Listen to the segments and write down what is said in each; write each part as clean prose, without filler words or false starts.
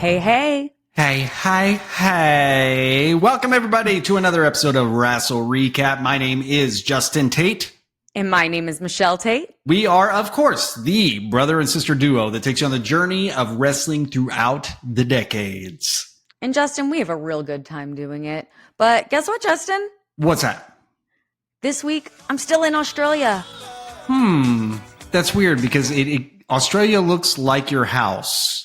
Hey, hey. Hey. Welcome, everybody, to another episode of Wrestle Recap. My name is Justin Tate. And my name is Michelle Tate. We are, of course, the brother and sister duo that takes you on the journey of wrestling throughout the decades. And Justin, we have a real good time doing it. But guess what, Justin? What's that? This week, I'm still in Australia. That's weird because Australia looks like your house.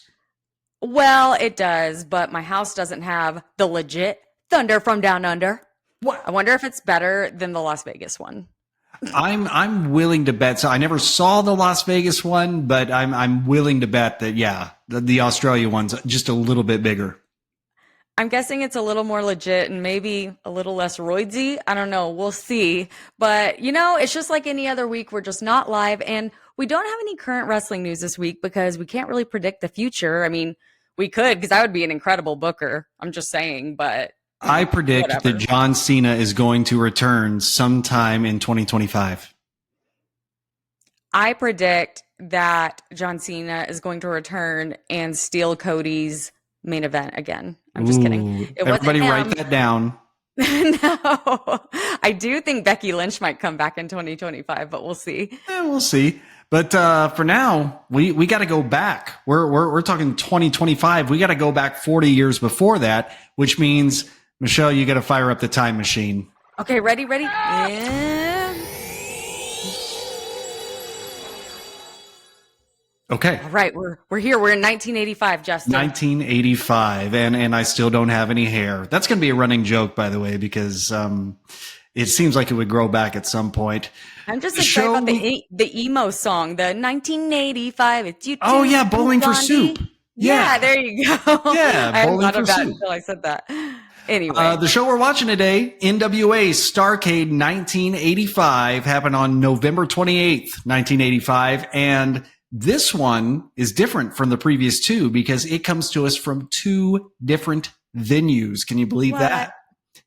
Well, it does, but my house doesn't have the legit Thunder from Down Under. What? I wonder if it's better than the Las Vegas one. I'm willing to bet. So I never saw the Las Vegas one, but I'm willing to bet that the Australia one's just a little bit bigger. I'm guessing it's a little more legit and maybe a little less roidsy. I don't know. We'll see. But, it's just like any other week. We're just not live. And we don't have any current wrestling news this week because we can't really predict the future. I mean, we could because I would be an incredible booker. I'm just saying, but I predict whatever. that John Cena is going to return sometime in 2025. I predict that John Cena is going to return and steal Cody's main event again. I'm just kidding. It Everybody wasn't him. write that down. No, I do think Becky Lynch might come back in 2025, but we'll see. We'll see. But for now, we got to go back. We're talking 2025. We got to go back 40 years before that, which means, Michelle, you got to fire up the time machine. Okay, ready? Yeah. Okay. All right, we're here. We're in 1985, Justin. 1985, and I still don't have any hair. That's going to be a running joke, by the way, because it seems like it would grow back at some point. I'm just excited about the emo song, the 1985. It's you. Oh yeah, Bowling for Soup. Yeah, there you go. Yeah, I Bowling thought for of that Soup. until I said that. Anyway, the show we're watching today, NWA Starrcade 1985, happened on November 28th, 1985, and this one is different from the previous two because it comes to us from two different venues. Can you believe that?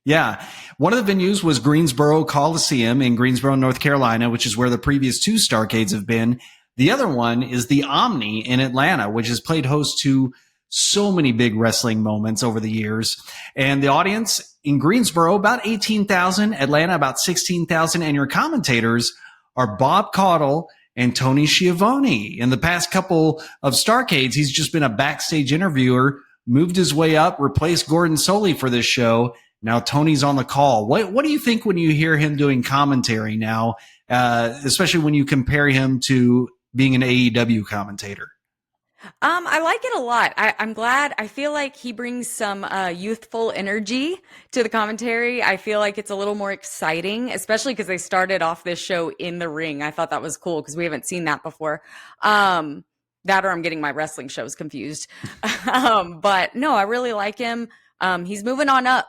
Yeah. One of the venues was Greensboro Coliseum in Greensboro, North Carolina, which is where the previous two Starrcades have been. The other one is the Omni in Atlanta, which has played host to so many big wrestling moments over the years. And the audience in Greensboro, about 18,000, Atlanta, about 16,000. And your commentators are Bob Caudle and Tony Schiavone. In the past couple of Starrcades, he's just been a backstage interviewer, moved his way up, replaced Gordon Soley for this show. Now Tony's on the call. What do you think when you hear him doing commentary now, especially when you compare him to being an AEW commentator? I like it a lot. I'm glad. I feel like he brings some youthful energy to the commentary. I feel like it's a little more exciting, especially because they started off this show in the ring. I thought that was cool because we haven't seen that before. That or I'm getting my wrestling shows confused. But no, I really like him. He's moving on up.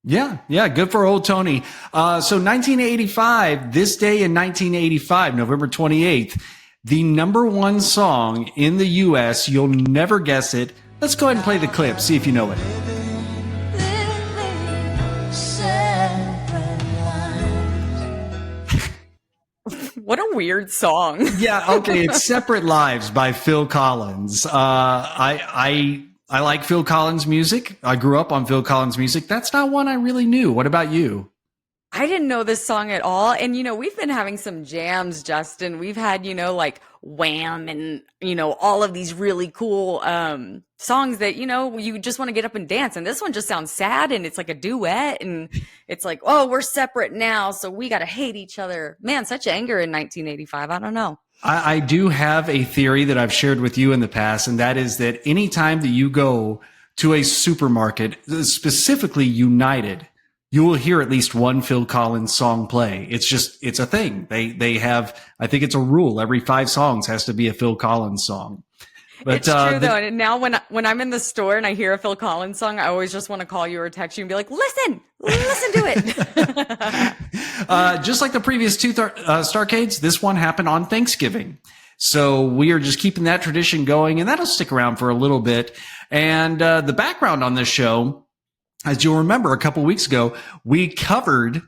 Yeah, good for old Tony. So 1985, this day in 1985, November 28th, the number one song in the U.S., you'll never guess it. Let's go ahead and play the clip, see if you know it. What a weird song. Yeah, okay, it's Separate Lives by Phil Collins. I like Phil Collins music. I grew up on Phil Collins music. That's not one I really knew. What about you? I didn't know this song at all. And, we've been having some jams, Justin. We've had, like Wham and, all of these really cool songs that, you just want to get up and dance. And this one just sounds sad and it's like a duet. And it's like, oh, we're separate now, so we got to hate each other. Man, such anger in 1985. I don't know. I do have a theory that I've shared with you in the past, and that is that anytime that you go to a supermarket, specifically United, you will hear at least one Phil Collins song play. It's a thing. They have, I think it's a rule. Every 5 songs has to be a Phil Collins song. But, it's true though. And now when I'm in the store and I hear a Phil Collins song, I always just want to call you or text you and be like, listen to it. Just like the previous two Starrcades, this one happened on Thanksgiving. So we are just keeping that tradition going, and that'll stick around for a little bit. And the background on this show, as you'll remember, a couple weeks ago, we covered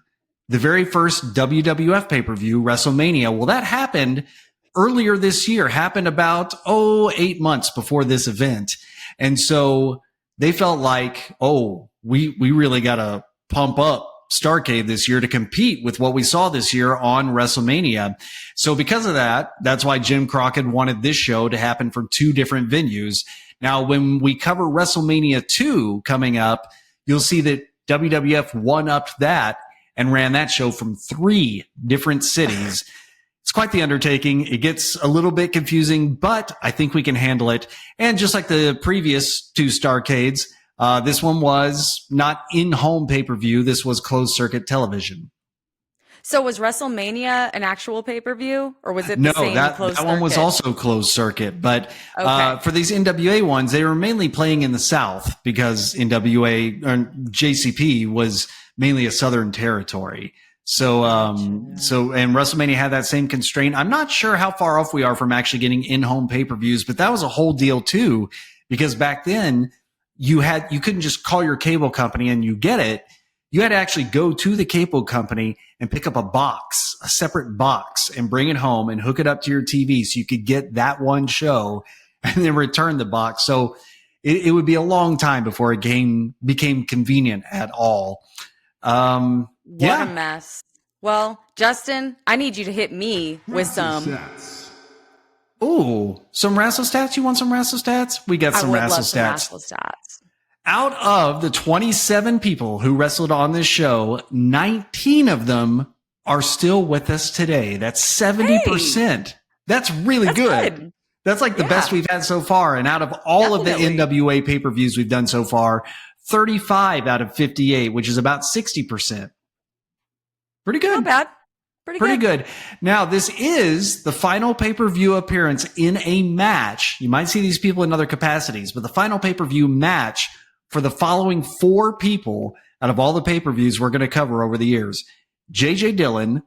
the very first WWF pay-per-view, Wrestlemania. Well, that happened earlier this year, happened about, 8 months before this event. And so they felt like, we really got to pump up Starrcade this year to compete with what we saw this year on WrestleMania. So because of that, that's why Jim Crockett wanted this show to happen from 2 different venues. Now, when we cover WrestleMania 2 coming up, you'll see that WWF one-upped that and ran that show from 3 different cities. It's quite the undertaking. It gets a little bit confusing, but I think we can handle it. And just like the previous 2 Starrcades, this one was not in-home pay-per-view. This was closed-circuit television. So was WrestleMania an actual pay-per-view, or was it No, the same that closed one was circuit? also closed circuit. But Okay. for these NWA ones, they were mainly playing in the South because NWA or JCP was mainly a Southern territory. So, and WrestleMania had that same constraint. I'm not sure how far off we are from actually getting in-home pay-per-views, but that was a whole deal too, because back then you couldn't just call your cable company and you get it. You had to actually go to the cable company and pick up a separate box, and bring it home and hook it up to your TV so you could get that one show and then return the box. So it would be a long time before a game became convenient at all. What a mess. Well, Justin, I need you to hit me with some. Some wrestle stats. You want some wrestle stats? We got some I would wrestle love some stats. wrestle stats. Out of the 27 people who wrestled on this show, 19 of them are still with us today. That's 70%. That's really good. That's like the best we've had so far. And out of all of the NWA pay-per-views we've done so far, 35 out of 58, which is about 60%. Pretty good. Not bad. Pretty good. Now, this is the final pay-per-view appearance in a match. You might see these people in other capacities, but the final pay-per-view match for the following 4 people out of all the pay-per-views we're going to cover over the years: J.J. Dillon,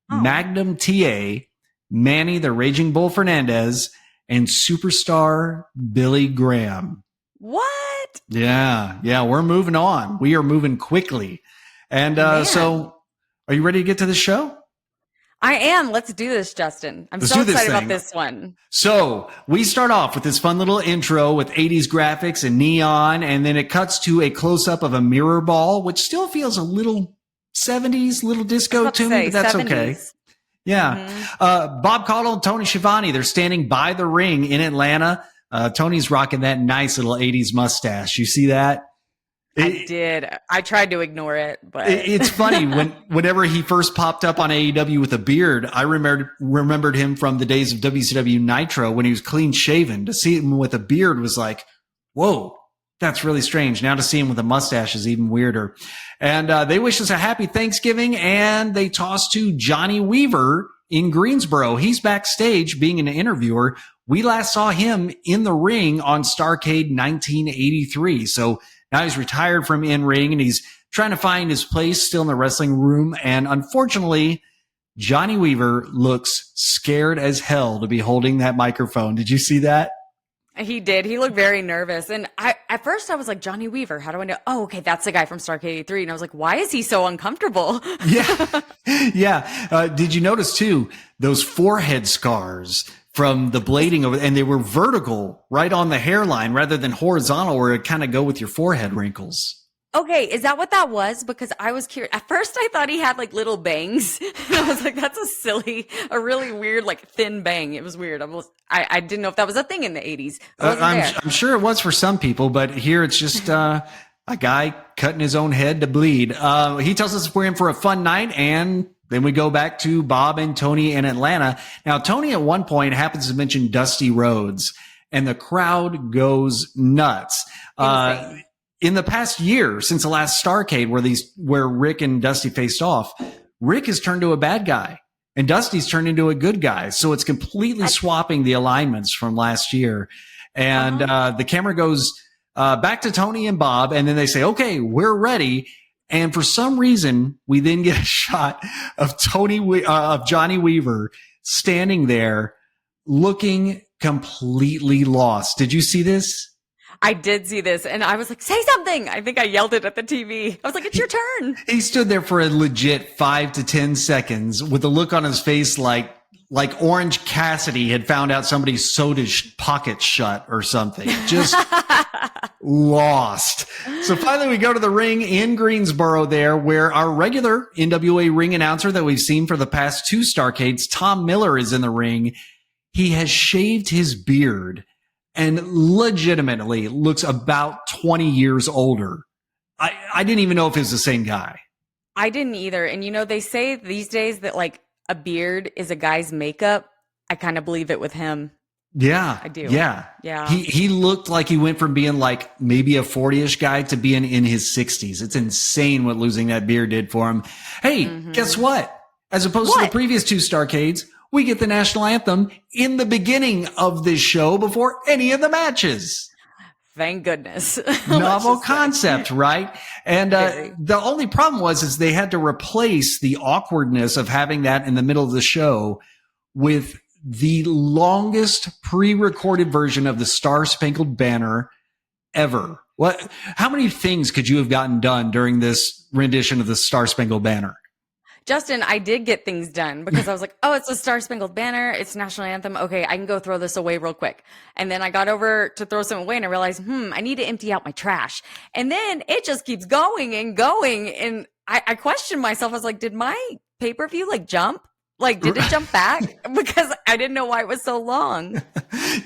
Magnum T.A., Manny the Raging Bull Fernandez, and superstar Billy Graham. What? Yeah, we're moving on. We are moving quickly. And so are you ready to get to the show? I am. Let's do this, Justin. I'm so excited about this one. So we start off with this fun little intro with 80s graphics and neon, and then it cuts to a close-up of a mirror ball, which still feels a little 70s, little disco to me, but that's 70s. okay. Yeah. Mm-hmm. Bob Caudle and Tony Schiavone, they're standing by the ring in Atlanta. Tony's rocking that nice little 80s mustache. You see that? I did. I tried to ignore it, but it's funny whenever he first popped up on AEW with a beard, I remembered him from the days of WCW Nitro when he was clean shaven. To see him with a beard was like, whoa, that's really strange. Now to see him with a mustache is even weirder. And they wish us a happy Thanksgiving, and they toss to Johnny Weaver in Greensboro. He's backstage being an interviewer. We last saw him in the ring on Starrcade 1983. So now he's retired from in-ring, and he's trying to find his place still in the wrestling room. And unfortunately, Johnny Weaver looks scared as hell to be holding that microphone. Did you see that? he did. He looked very nervous. And at first I was like, Johnny Weaver, how do I know? Oh, okay, that's the guy from Starrcade 83. And I was like, why is he so uncomfortable? Yeah. Yeah. Did you notice too, those forehead scars from the blading over, and they were vertical right on the hairline rather than horizontal where it kind of go with your forehead wrinkles. Okay, is that what that was? Because I was curious. At first, I thought he had like little bangs. And I was like, that's a really weird, like thin bang. It was weird. I didn't know if that was a thing in the 80s. I'm sure it was for some people, but here it's just a guy cutting his own head to bleed. He tells us we're in for a fun night, and then we go back to Bob and Tony in Atlanta. Now, Tony at one point happens to mention Dusty Rhodes, and the crowd goes nuts. In the past year, since the last Starrcade where Rick and Dusty faced off, Rick has turned to a bad guy and Dusty's turned into a good guy. So it's completely swapping the alignments from last year. And the camera goes back to Tony and Bob, and then they say, okay, we're ready. And for some reason, we then get a shot of Johnny Weaver standing there looking completely lost. Did you see this? I did see this, and I was like, say something. I think I yelled it at the TV. I was like, it's your turn. He stood there for a legit 5 to 10 seconds with a look on his face like like Orange Cassidy had found out somebody's soda pocket shut or something. Just lost. So finally we go to the ring in Greensboro there, where our regular NWA ring announcer that we've seen for the past 2 Starrcades, Tom Miller, is in the ring. He has shaved his beard and legitimately looks about 20 years older. I didn't even know if it was the same guy. I didn't either. And you know, they say these days that like a beard is a guy's makeup. I kind of believe it with him. Yeah. I do. Yeah. Yeah. He looked like he went from being like maybe a 40-ish guy to being in his 60s. It's insane what losing that beard did for him. Hey, guess what? As opposed to the previous 2 Starrcades, we get the national anthem in the beginning of this show before any of the matches. Thank goodness. Novel concept, right? And the only problem is they had to replace the awkwardness of having that in the middle of the show with the longest pre-recorded version of the Star Spangled Banner ever. How many things could you have gotten done during this rendition of the Star Spangled Banner? Justin, I did get things done because I was like, oh, it's a Star Spangled Banner. It's national anthem. Okay, I can go throw this away real quick. And then I got over to throw some away and I realized, I need to empty out my trash. And then it just keeps going and going. And I questioned myself. I was like, did my pay-per-view like jump? Like, did it jump back? Because I didn't know why it was so long.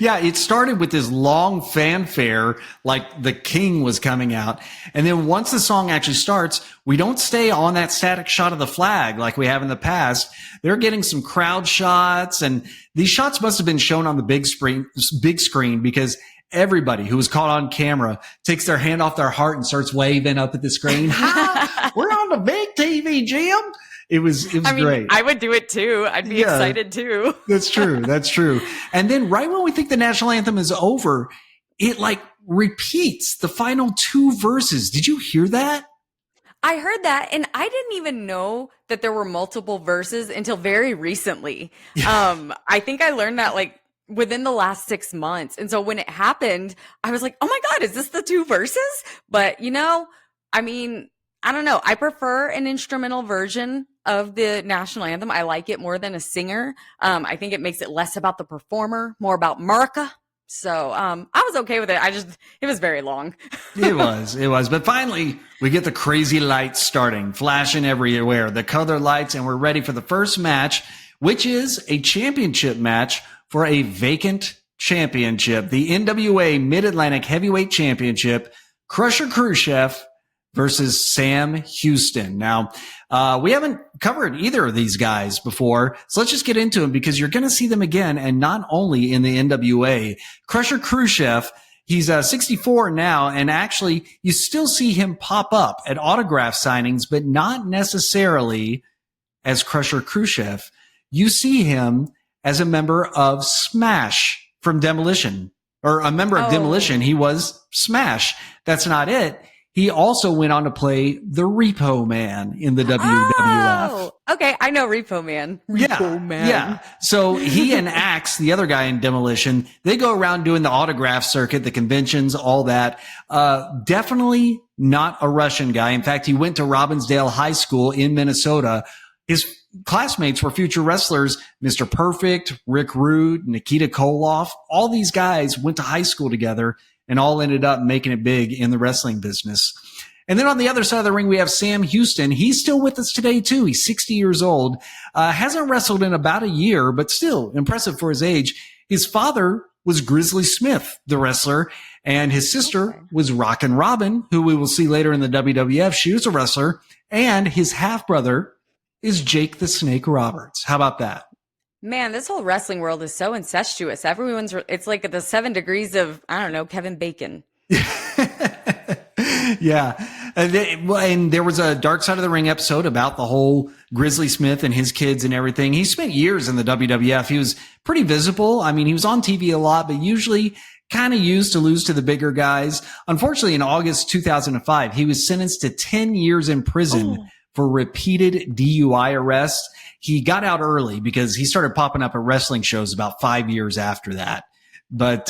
Yeah, it started with this long fanfare, like the king was coming out. And then once the song actually starts, we don't stay on that static shot of the flag like we have in the past. They're getting some crowd shots, and these shots must have been shown on the big screen because everybody who was caught on camera takes their hand off their heart and starts waving up at the screen. Hi, we're on the big TV, Jim. It was great. I would do it too. I'd be excited too. That's true. That's true. And then right when we think the national anthem is over, it like repeats the final 2 verses. Did you hear that? I heard that, and I didn't even know that there were multiple verses until very recently. I think I learned that like within the last 6 months. And so when it happened, I was like, oh my God, is this the 2 verses? But you know, I mean, I don't know. I prefer an instrumental version of the national anthem. I like it more than a singer. I think it makes it less about the performer, more about Marca. So I was okay with it. It was very long. It was. But finally, we get the crazy lights starting, flashing everywhere, the color lights, and we're ready for the first match, which is a championship match for a vacant championship. The NWA Mid-Atlantic Heavyweight Championship, Crusher Khrushchev versus Sam Houston. Now, we haven't covered either of these guys before, so let's just get into them because you're going to see them again, and not only in the NWA. Crusher Khrushchev, he's 64 now, and actually you still see him pop up at autograph signings, but not necessarily as Crusher Khrushchev. You see him as a member of Smash from Demolition, or a member of Demolition. He was Smash. That's not it. He also went on to play the Repo Man in the WWF. Oh, okay. I know Repo Man. Repo Man. Yeah. So he and Axe, the other guy in Demolition, they go around doing the autograph circuit, the conventions, all that. Definitely not a Russian guy. In fact, he went to Robbinsdale High School in Minnesota. His classmates were future wrestlers, Mr. Perfect, Rick Rude, Nikita Koloff. All these guys went to high school together and all ended up making it big in the wrestling business. And then on the other side of the ring, we have Sam Houston. He's still with us today, too. He's 60 years old. Hasn't wrestled in about a year, but still impressive for his age. His father was Grizzly Smith, the wrestler, and his sister was Rockin' Robin, who we will see later in the WWF. She was a wrestler, and his half-brother is Jake the Snake Roberts. How about that? Man, this whole wrestling world is so incestuous. It's like the 7 degrees of, I don't know, Kevin Bacon. Yeah. And there was a Dark Side of the Ring episode about the whole Grizzly Smith and his kids and everything. He spent years in the WWF. He was pretty visible. I mean, he was on TV a lot, but usually kind of used to lose to the bigger guys. Unfortunately, in August 2005, he was sentenced to 10 years in prison for repeated DUI arrests. He got out early because he started popping up at wrestling shows about 5 years after that. But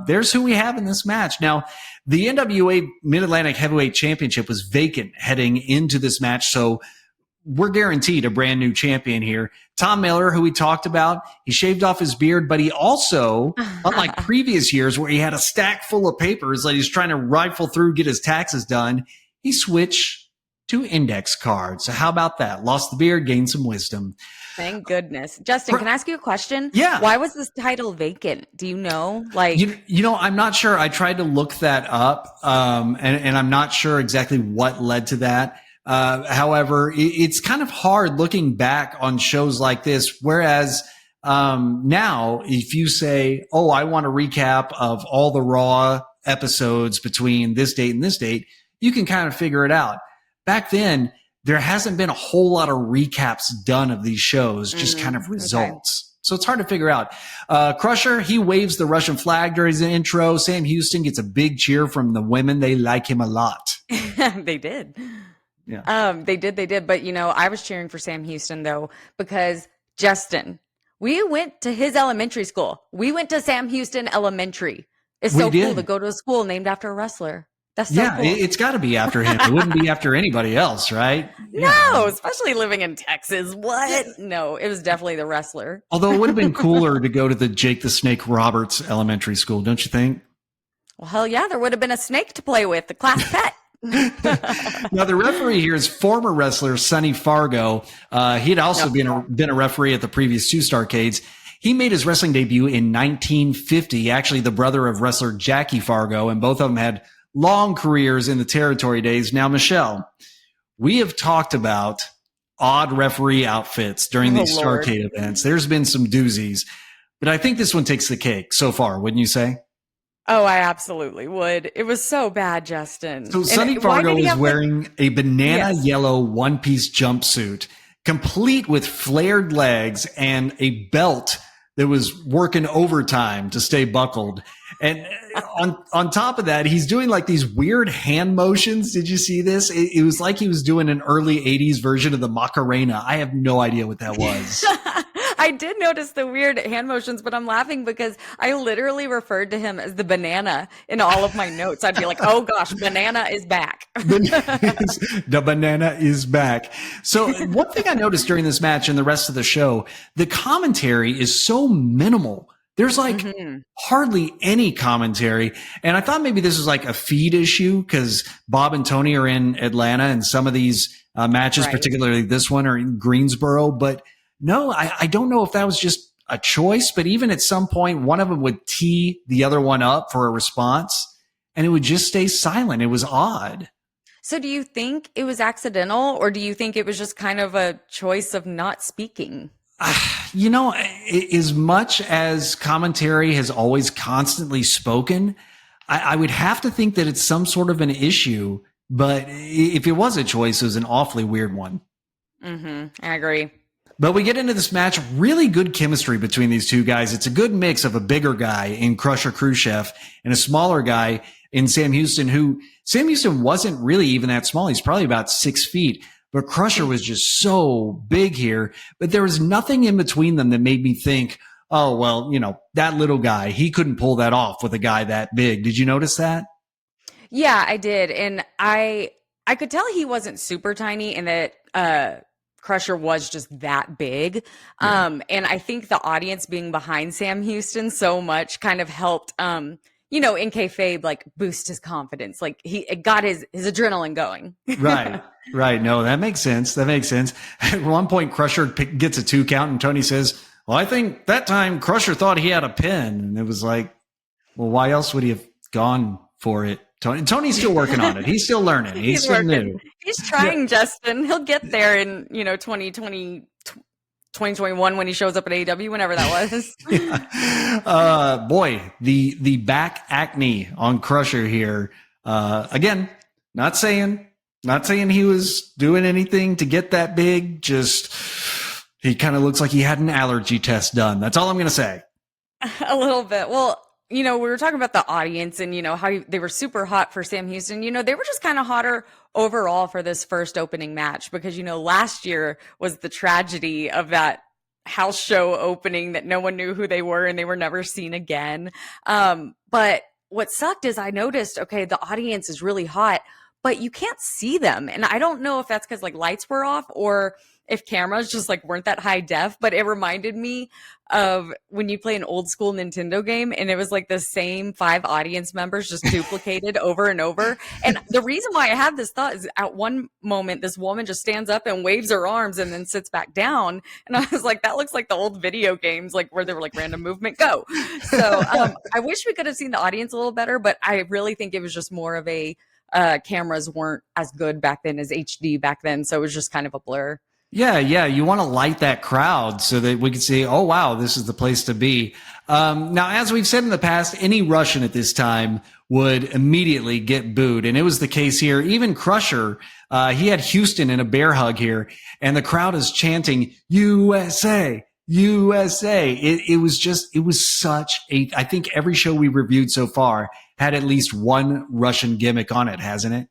there's who we have in this match. Now, the NWA Mid-Atlantic Heavyweight Championship was vacant heading into this match, so we're guaranteed a brand new champion here. Tom Miller, who we talked about, he shaved off his beard, but he also, unlike previous years where he had a stack full of papers that he's trying to rifle through, get his taxes done, he switched to index cards. So how about that? Lost the beard, gained some wisdom. Thank goodness. Justin, can I ask you a question? Yeah. Why was this title vacant? Do you know? Like, you know, I'm not sure. I tried to look that up, and I'm not sure exactly what led to that. However, it's kind of hard looking back on shows like this. Whereas, now if you say, oh, I want a recap of all the Raw episodes between this date and this date, you can kind of figure it out. Back then, there hasn't been a whole lot of recaps done of these shows, just kind of results. Okay. So it's hard to figure out. Crusher, he waves the Russian flag during his intro. Sam Houston gets a big cheer from the women. They like him a lot. They did. Yeah. They did. But, you know, I was cheering for Sam Houston, though, because Justin, we went to his elementary school. We went to Sam Houston Elementary. It's so cool to go to a school named after a wrestler. That's so cool. It's got to be after him. It wouldn't be after anybody else, right? No, especially living in Texas. What? No, it was definitely the wrestler. Although it would have been cooler to go to the Jake the Snake Roberts Elementary School, don't you think? Well, hell yeah, there would have been a snake to play with, the class pet. Now, the referee here is former wrestler Sonny Fargo. He had also been a referee at the previous two Starrcades. He made his wrestling debut in 1950, actually the brother of wrestler Jackie Fargo, and both of them had long careers in the territory days. Now, Michelle, we have talked about odd referee outfits during these Starrcade events. There's been some doozies, but I think this one takes the cake so far, wouldn't you say? Oh, I absolutely would. It was so bad, Justin. So Sonny Fargo is wearing a banana yellow one-piece jumpsuit, complete with flared legs and a belt that was working overtime to stay buckled. And on top of that, he's doing like these weird hand motions. Did you see this? It was like he was doing an early 80s version of the Macarena. I have no idea what that was. I did notice the weird hand motions, but I'm laughing because I literally referred to him as the banana in all of my notes. I'd be like, oh gosh, banana is back. The banana is back. So one thing I noticed during this match and the rest of the show, the commentary is so minimal. There's like hardly any commentary. And I thought maybe this was like a feed issue because Bob and Tony are in Atlanta and some of these matches, particularly this one, are in Greensboro. But no, I don't know if that was just a choice, but even at some point, one of them would tee the other one up for a response and it would just stay silent. It was odd. So do you think it was accidental or do you think it was just kind of a choice of not speaking? You know, as much as commentary has always constantly spoken, I would have to think that it's some sort of an issue. But if it was a choice, it was an awfully weird one. I agree. But we get into this match, really good chemistry between these two guys. It's a good mix of a bigger guy in Crusher Khrushchev and a smaller guy in Sam Houston, who Sam Houston wasn't really even that small. He's probably about 6 feet, but Crusher was just so big here. But there was nothing in between them that made me think, oh, well, you know, that little guy, he couldn't pull that off with a guy that big. Did you notice that? Yeah, I did. And I could tell he wasn't super tiny and that, Crusher was just that big. And I think the audience being behind Sam Houston so much kind of helped, you know, in kayfabe, like boost his confidence. Like it got his adrenaline going. Right. No, that makes sense. At one point, Crusher gets a 2 count and Tony says, well, I think that time Crusher thought he had a pin. And it was like, well, why else would he have gone for it? Tony's still working on it. He's still learning. He's still new. He's trying, Justin. He'll get there in, you know, 2021 when he shows up at AEW, whenever that was. Boy, the back acne on Crusher here. Again, not saying he was doing anything to get that big. Just he kind of looks like he had an allergy test done. That's all I'm going to say. A little bit. Well, you know, we were talking about the audience and, you know, how they were super hot for Sam Houston. You know, they were just kind of hotter overall for this first opening match because, you know, last year was the tragedy of that house show opening that no one knew who they were and they were never seen again. But what sucked is I noticed, okay, the audience is really hot, but you can't see them. And I don't know if that's because like lights were off or if cameras just like weren't that high def, but it reminded me of when you play an old school Nintendo game and it was like the same 5 audience members just duplicated over and over. And the reason why I had this thought is at one moment, this woman just stands up and waves her arms and then sits back down. And I was like, that looks like the old video games, like where they were like random movement, go. So I wish we could have seen the audience a little better, but I really think it was just more of a cameras weren't as good back then as HD back then. So it was just kind of a blur. Yeah, yeah. You want to light that crowd so that we can see, oh, wow, this is the place to be. Now, as we've said in the past, any Russian at this time would immediately get booed. And it was the case here. Even Crusher, he had Houston in a bear hug here, and the crowd is chanting, USA, USA. It was such I think every show we reviewed so far had at least one Russian gimmick on it, hasn't it?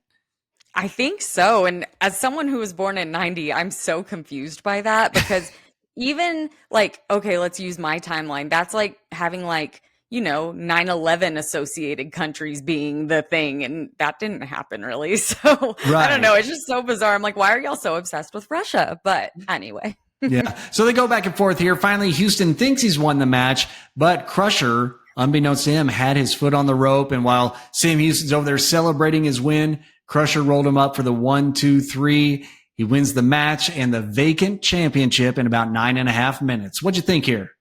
I think so. And as someone who was born in 90, I'm so confused by that because even like, okay, let's use my timeline. That's like having like, 9/11 associated countries being the thing. And that didn't happen really. So I don't know. It's just so bizarre. I'm like, why are y'all so obsessed with Russia? But anyway. Yeah. So they go back and forth here. Finally, Houston thinks he's won the match, but Crusher, unbeknownst to him, had his foot on the rope. And while Sam Houston's over there celebrating his win, Crusher rolled him up for the 1, 2, 3. He wins the match and the vacant championship in about 9.5 minutes. What'd you think here?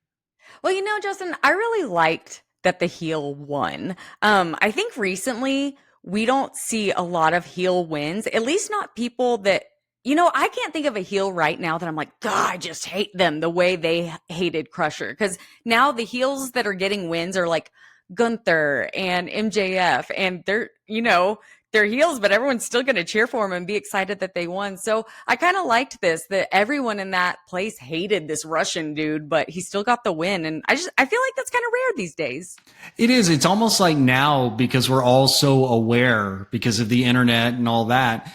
Well, Justin, I really liked that the heel won. I think recently we don't see a lot of heel wins, at least not people that, I can't think of a heel right now that I'm like, God, I just hate them the way they hated Crusher. Because now the heels that are getting wins are like Gunther and MJF, and they're heels, but everyone's still going to cheer for them and be excited that they won. So I kind of liked this, that everyone in that place hated this Russian dude, but he still got the win. And I feel like that's kind of rare these days. It is. It's almost like now, because we're all so aware because of the internet and all that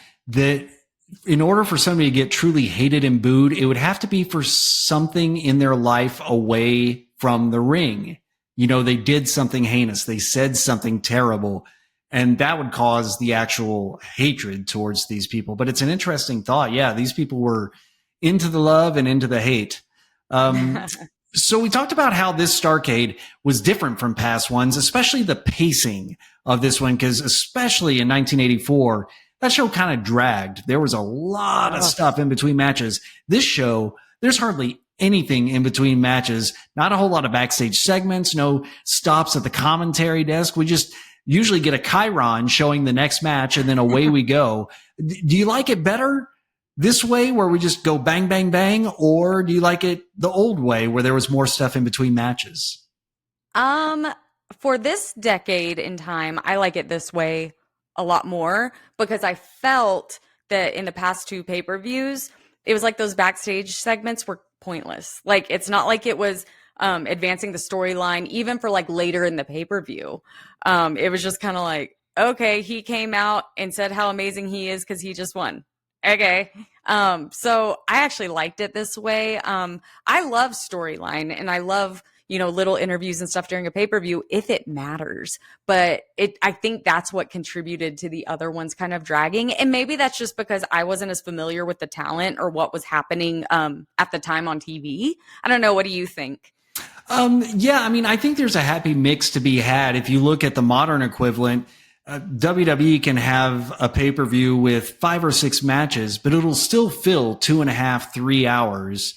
in order for somebody to get truly hated and booed, it would have to be for something in their life away from the ring. They did something heinous. They said something terrible. And that would cause the actual hatred towards these people. But it's an interesting thought. Yeah, these people were into the love and into the hate. So we talked about how this Starrcade was different from past ones, especially the pacing of this one, because especially in 1984, that show kind of dragged. There was a lot of stuff in between matches. This show, there's hardly anything in between matches. Not a whole lot of backstage segments, no stops at the commentary desk. We just usually get a chyron showing the next match, and then away we go. Do you like it better this way, where we just go bang, bang, bang, or do you like it the old way, where there was more stuff in between matches? For this decade in time, I like it this way a lot more because I felt that in the past 2 pay-per-views, it was like those backstage segments were pointless. Like, it's not like it was advancing the storyline, even for like later in the pay-per-view. It was just kind of like, okay, he came out and said how amazing he is because he just won. Okay. So I actually liked it this way. I love storyline and I love, little interviews and stuff during a pay-per-view if it matters. But I think that's what contributed to the other ones kind of dragging. And maybe that's just because I wasn't as familiar with the talent or what was happening at the time on TV. I don't know. What do you think? Yeah, I mean, I think there's a happy mix to be had. If you look at the modern equivalent, WWE can have a pay-per-view with 5 or 6 matches, but it'll still fill 2.5, 3 hours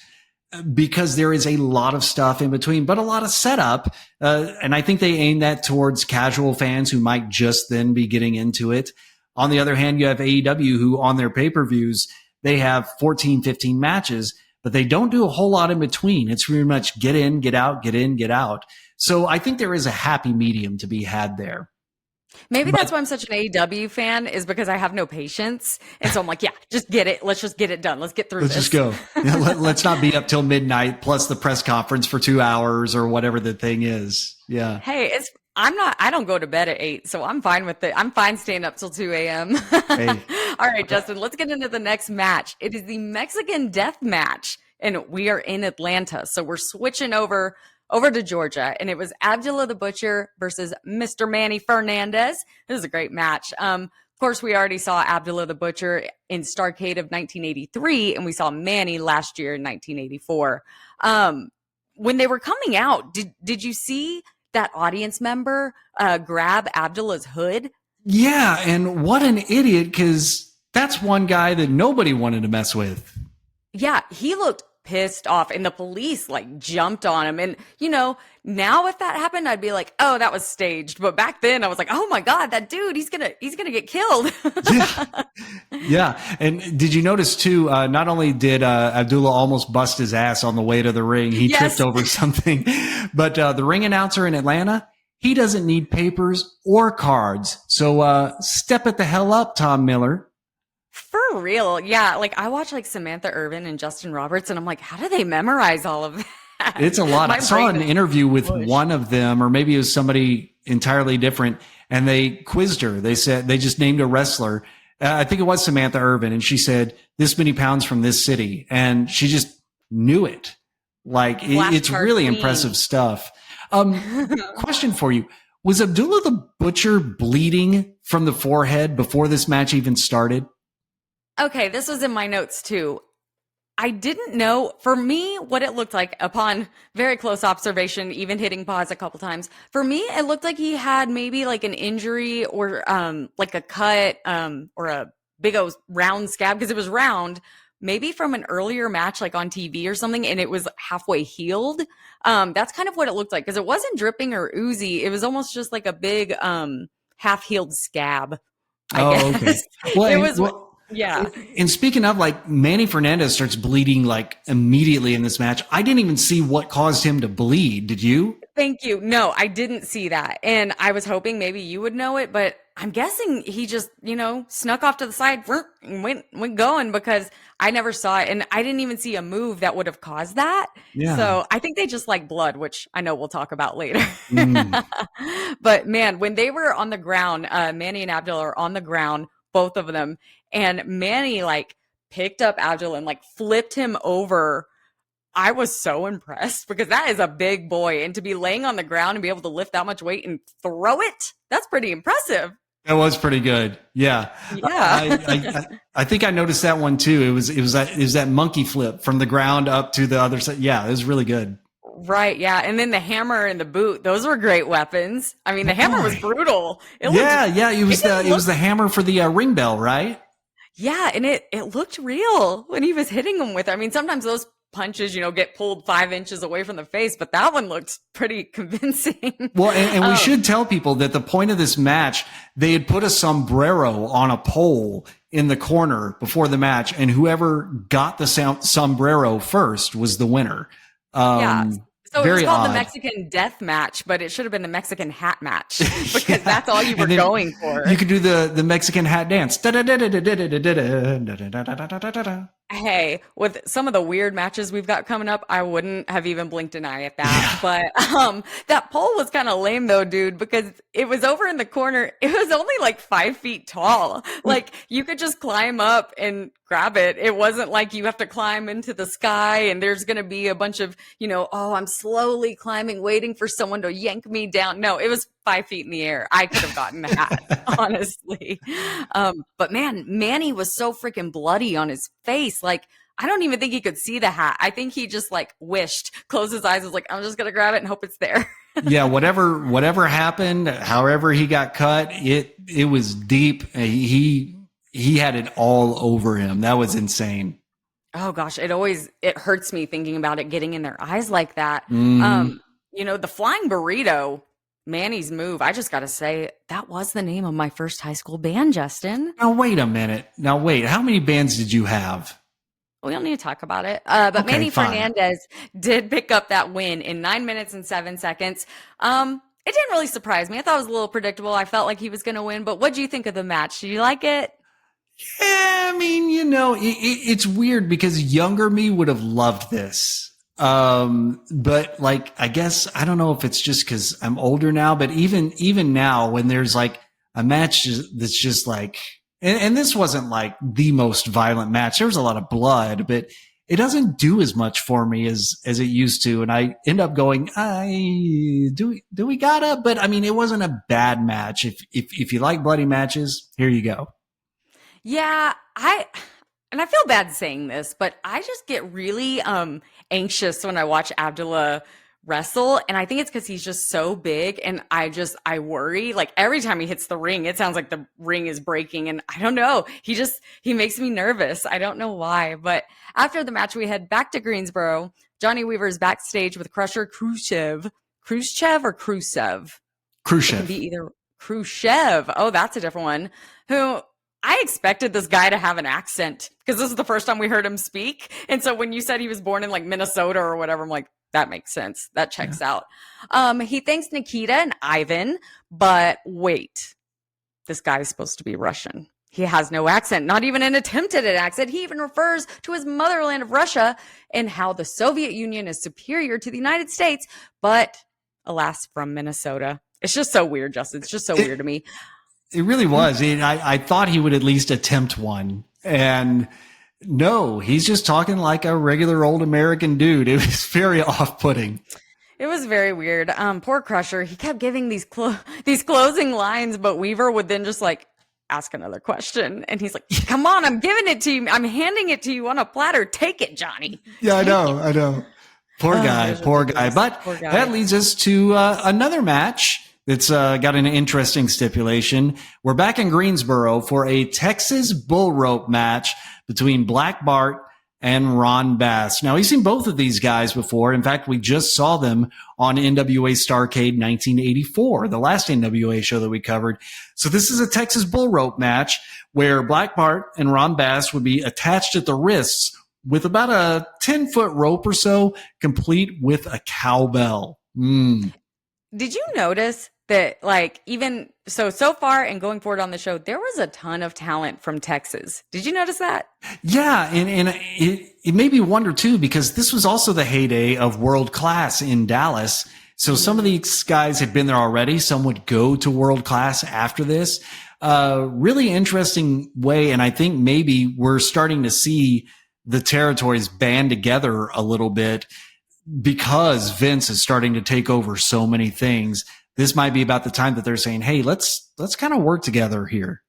because there is a lot of stuff in between, but a lot of setup. And I think they aim that towards casual fans who might just then be getting into it. On the other hand, you have AEW who on their pay-per-views, they have 14, 15 matches, but they don't do a whole lot in between. It's pretty much get in, get out, get in, get out. So I think there is a happy medium to be had there. Maybe that's why I'm such an AEW fan, is because I have no patience. And so I'm like, yeah, just get it. Let's just get it done. Let's get through this. Let's just go. Yeah, let's not be up till midnight plus the press conference for 2 hours or whatever the thing is. Yeah. Hey, I don't go to bed at 8, so I'm fine with it. I'm fine staying up till 2 a.m. Hey. All right, Justin, let's get into the next match. It is the Mexican Death Match, and we are in Atlanta. So we're switching over to Georgia, and it was Abdullah the Butcher versus Mr. Manny Fernandez. This is a great match. Of course, we already saw Abdullah the Butcher in Starrcade of 1983, and we saw Manny last year in 1984. When they were coming out, did you see that audience member grab Abdullah's hood? Yeah, and what an idiot, because that's one guy that nobody wanted to mess with. Yeah, he looked pissed off, and the police like jumped on him. And now if that happened, I'd be like, oh, that was staged. But back then I was like, oh my God, that dude, he's gonna get killed. Yeah. Yeah. And did you notice too, not only did Abdullah almost bust his ass on the way to the ring, he tripped over something, but the ring announcer in Atlanta, he doesn't need papers or cards. So step it the hell up, Tom Miller. For real. Yeah. Like I watch like Samantha Irvin and Justin Roberts, and I'm like, how do they memorize all of that? It's a lot. I saw an interview with one of them, or maybe it was somebody entirely different, and they quizzed her. They said they just named a wrestler. I think it was Samantha Irvin, and she said this many pounds from this city, and she just knew it. Like it's really impressive stuff. Question for you. Was Abdullah the Butcher bleeding from the forehead before this match even started? Okay, this was in my notes too. I didn't know, for me, what it looked like upon very close observation, even hitting pause a couple times. For me, it looked like he had maybe like an injury or like a cut or a big old round scab, because it was round, maybe from an earlier match like on TV or something, and it was halfway healed. That's kind of what it looked like, because it wasn't dripping or oozy. It was almost just like a big half-healed scab, I guess. Okay. Well, it was... Yeah. And speaking of, like, Manny Fernandez starts bleeding like immediately in this match. I didn't even see what caused him to bleed. Did you? Thank you. No, I didn't see that. And I was hoping maybe you would know it, but I'm guessing he just, snuck off to the side and went going, because I never saw it. And I didn't even see a move that would have caused that. Yeah. So I think they just like blood, which I know we'll talk about later. But man, when they were on the ground, Manny and Abdullah are on the ground, both of them. And Manny like picked up Abdullah and like flipped him over. I was so impressed, because that is a big boy. And to be laying on the ground and be able to lift that much weight and throw it, that's pretty impressive. That was pretty good. Yeah. Yeah. I think I noticed that one too. It was that monkey flip from the ground up to the other side. Yeah, it was really good. Right, yeah. And then the hammer and the boot, those were great weapons. I mean, the hammer was brutal. It was the hammer for the ring bell, right? Yeah, and it looked real when he was hitting them with it. I mean, sometimes those punches, get pulled 5 inches away from the face, but that one looked pretty convincing. Well, and we should tell people that the point of this match, they had put a sombrero on a pole in the corner before the match, and whoever got the sombrero first was the winner. Yeah. So it was called odd. The Mexican Death Match, but it should have been the Mexican Hat Match, because that's all you were going for. You could do the Mexican hat dance. Hey, with some of the weird matches we've got coming up, I wouldn't have even blinked an eye at that. Yeah. But that pole was kind of lame though, dude, because it was over in the corner. It was only like 5 feet tall. Like you could just climb up and grab it. It wasn't like you have to climb into the sky and there's going to be a bunch of, I'm slowly climbing, waiting for someone to yank me down. No, it was 5 feet in the air. I could have gotten that, honestly. But man, Manny was so freaking bloody on his face. Like, I don't even think he could see the hat. I think he just like wished, closed his eyes, was like, I'm just going to grab it and hope it's there. Yeah. Whatever happened, however he got cut, it was deep. He had it all over him. That was insane. Oh gosh. It hurts me thinking about it getting in their eyes like that. The flying burrito, Manny's move, I just got to say, that was the name of my first high school band, Justin. Now, wait a minute. How many bands did you have? We don't need to talk about it. But okay, Manny Fernandez did pick up that win in 9 minutes and 7 seconds. It didn't really surprise me. I thought it was a little predictable. I felt like he was going to win. But what do you think of the match? Did you like it? Yeah, I mean, it's weird because younger me would have loved this. But like, I guess, I don't know if it's just cause I'm older now, but even now when there's like a match that's just like, and this wasn't like the most violent match. There was a lot of blood, but it doesn't do as much for me as it used to. And I end up going, do we gotta? But I mean, it wasn't a bad match. If you like bloody matches, here you go. Yeah, and I feel bad saying this, but I just get really anxious when I watch Abdullah wrestle, and I think it's because he's just so big, and I worry. Like every time he hits the ring, it sounds like the ring is breaking, and I don't know. He makes me nervous. I don't know why. But after the match, we head back to Greensboro. Johnny Weaver's backstage with Crusher Khrushchev. Khrushchev or Khrushchev? It can Khrushchev. be either Khrushchev. Oh, that's a different one. Who I expected this guy to have an accent because this is the first time we heard him speak. And so when you said he was born in like Minnesota or whatever, I'm like, that makes sense. That checks out. He thanks Nikita and Ivan, but wait, this guy is supposed to be Russian. He has no accent, not even an attempt at an accent. He even refers to his motherland of Russia and how the Soviet Union is superior to the United States, but alas, from Minnesota. It's just so weird, Justin. It's just so weird to me. It really was. I thought he would at least attempt one. And no, he's just talking like a regular old American dude. It was very off-putting. It was very weird. Poor Crusher. He kept giving these closing lines, but Weaver would then just like ask another question. And he's like, come on, I'm giving it to you. I'm handing it to you on a platter. Take it, Johnny. Yeah, I know. Poor guy. But Poor guy. that leads us to another match. It's got an interesting stipulation. We're back in Greensboro for a Texas bull rope match between Black Bart and Ron Bass. Now, we've seen both of these guys before. In fact, we just saw them on NWA Starrcade 1984, the last NWA show that we covered. So this is a Texas bull rope match where Black Bart and Ron Bass would be attached at the wrists with about a 10-foot rope or so, complete with a cowbell. Did you notice that, like, even so far and going forward on the show, there was a ton of talent from Texas? Did you notice that? Yeah, and it made me wonder too, because this was also the heyday of World Class in Dallas. So some of these guys had been there already. Some would go to World Class after this. Really interesting way, and I think maybe we're starting to see the territories band together a little bit because Vince is starting to take over so many things. This might be about the time that they're saying, hey, let's kind of work together here.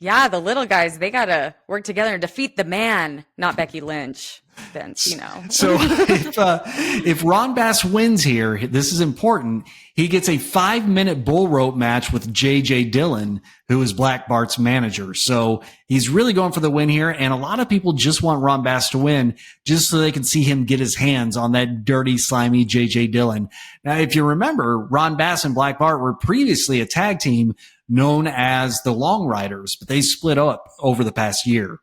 Yeah, the little guys, they got to work together and defeat the man, not Becky Lynch. Vince, you know. So if Ron Bass wins here, this is important. He gets a 5-minute bull rope match with J.J. Dillon, who is Black Bart's manager. So he's really going for the win here. And a lot of people just want Ron Bass to win just so they can see him get his hands on that dirty, slimy J.J. Dillon. Now, if you remember, Ron Bass and Black Bart were previously a tag team known as the Long Riders, but they split up over the past year.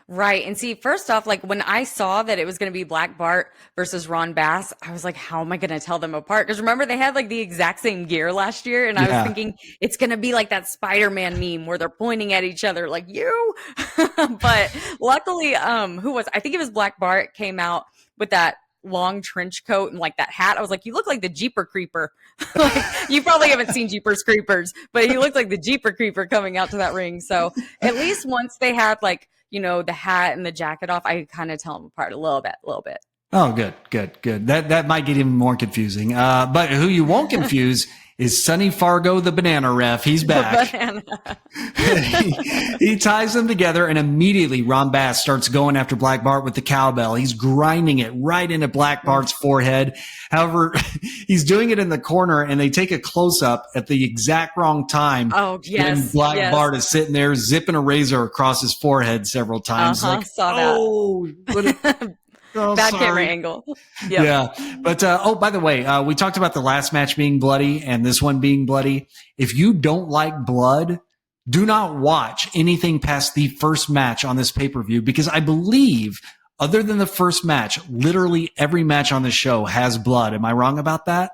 Right. And see, first off, like when I saw that it was going to be Black Bart versus Ron Bass, I was like, how am I going to tell them apart? Because remember, they had like the exact same gear last year. And I was thinking it's going to be like that Spider-Man meme where they're pointing at each other like you. But luckily, I think it was Black Bart came out with that long trench coat and like that hat. I was like, you look like the Jeeper Creeper. Like, you probably haven't seen Jeepers Creepers, but he looked like the Jeeper Creeper coming out to that ring. So at least once they had like, you know, the hat and the jacket off, I kind of tell them apart a little bit. Oh, good. That might get even more confusing. But who you won't confuse is Sonny Fargo, the banana ref. He's back. he ties them together, and immediately Ron Bass starts going after Black Bart with the cowbell. He's grinding it right into Black Bart's forehead. However, he's doing it in the corner, and they take a close-up at the exact wrong time. Oh, yes. And Black Bart is sitting there zipping a razor across his forehead several times. Like, saw that. Bad camera angle. Yep. Yeah. But, by the way, we talked about the last match being bloody and this one being bloody. If you don't like blood, do not watch anything past the first match on this pay-per-view, because I believe other than the first match, literally every match on the show has blood. Am I wrong about that?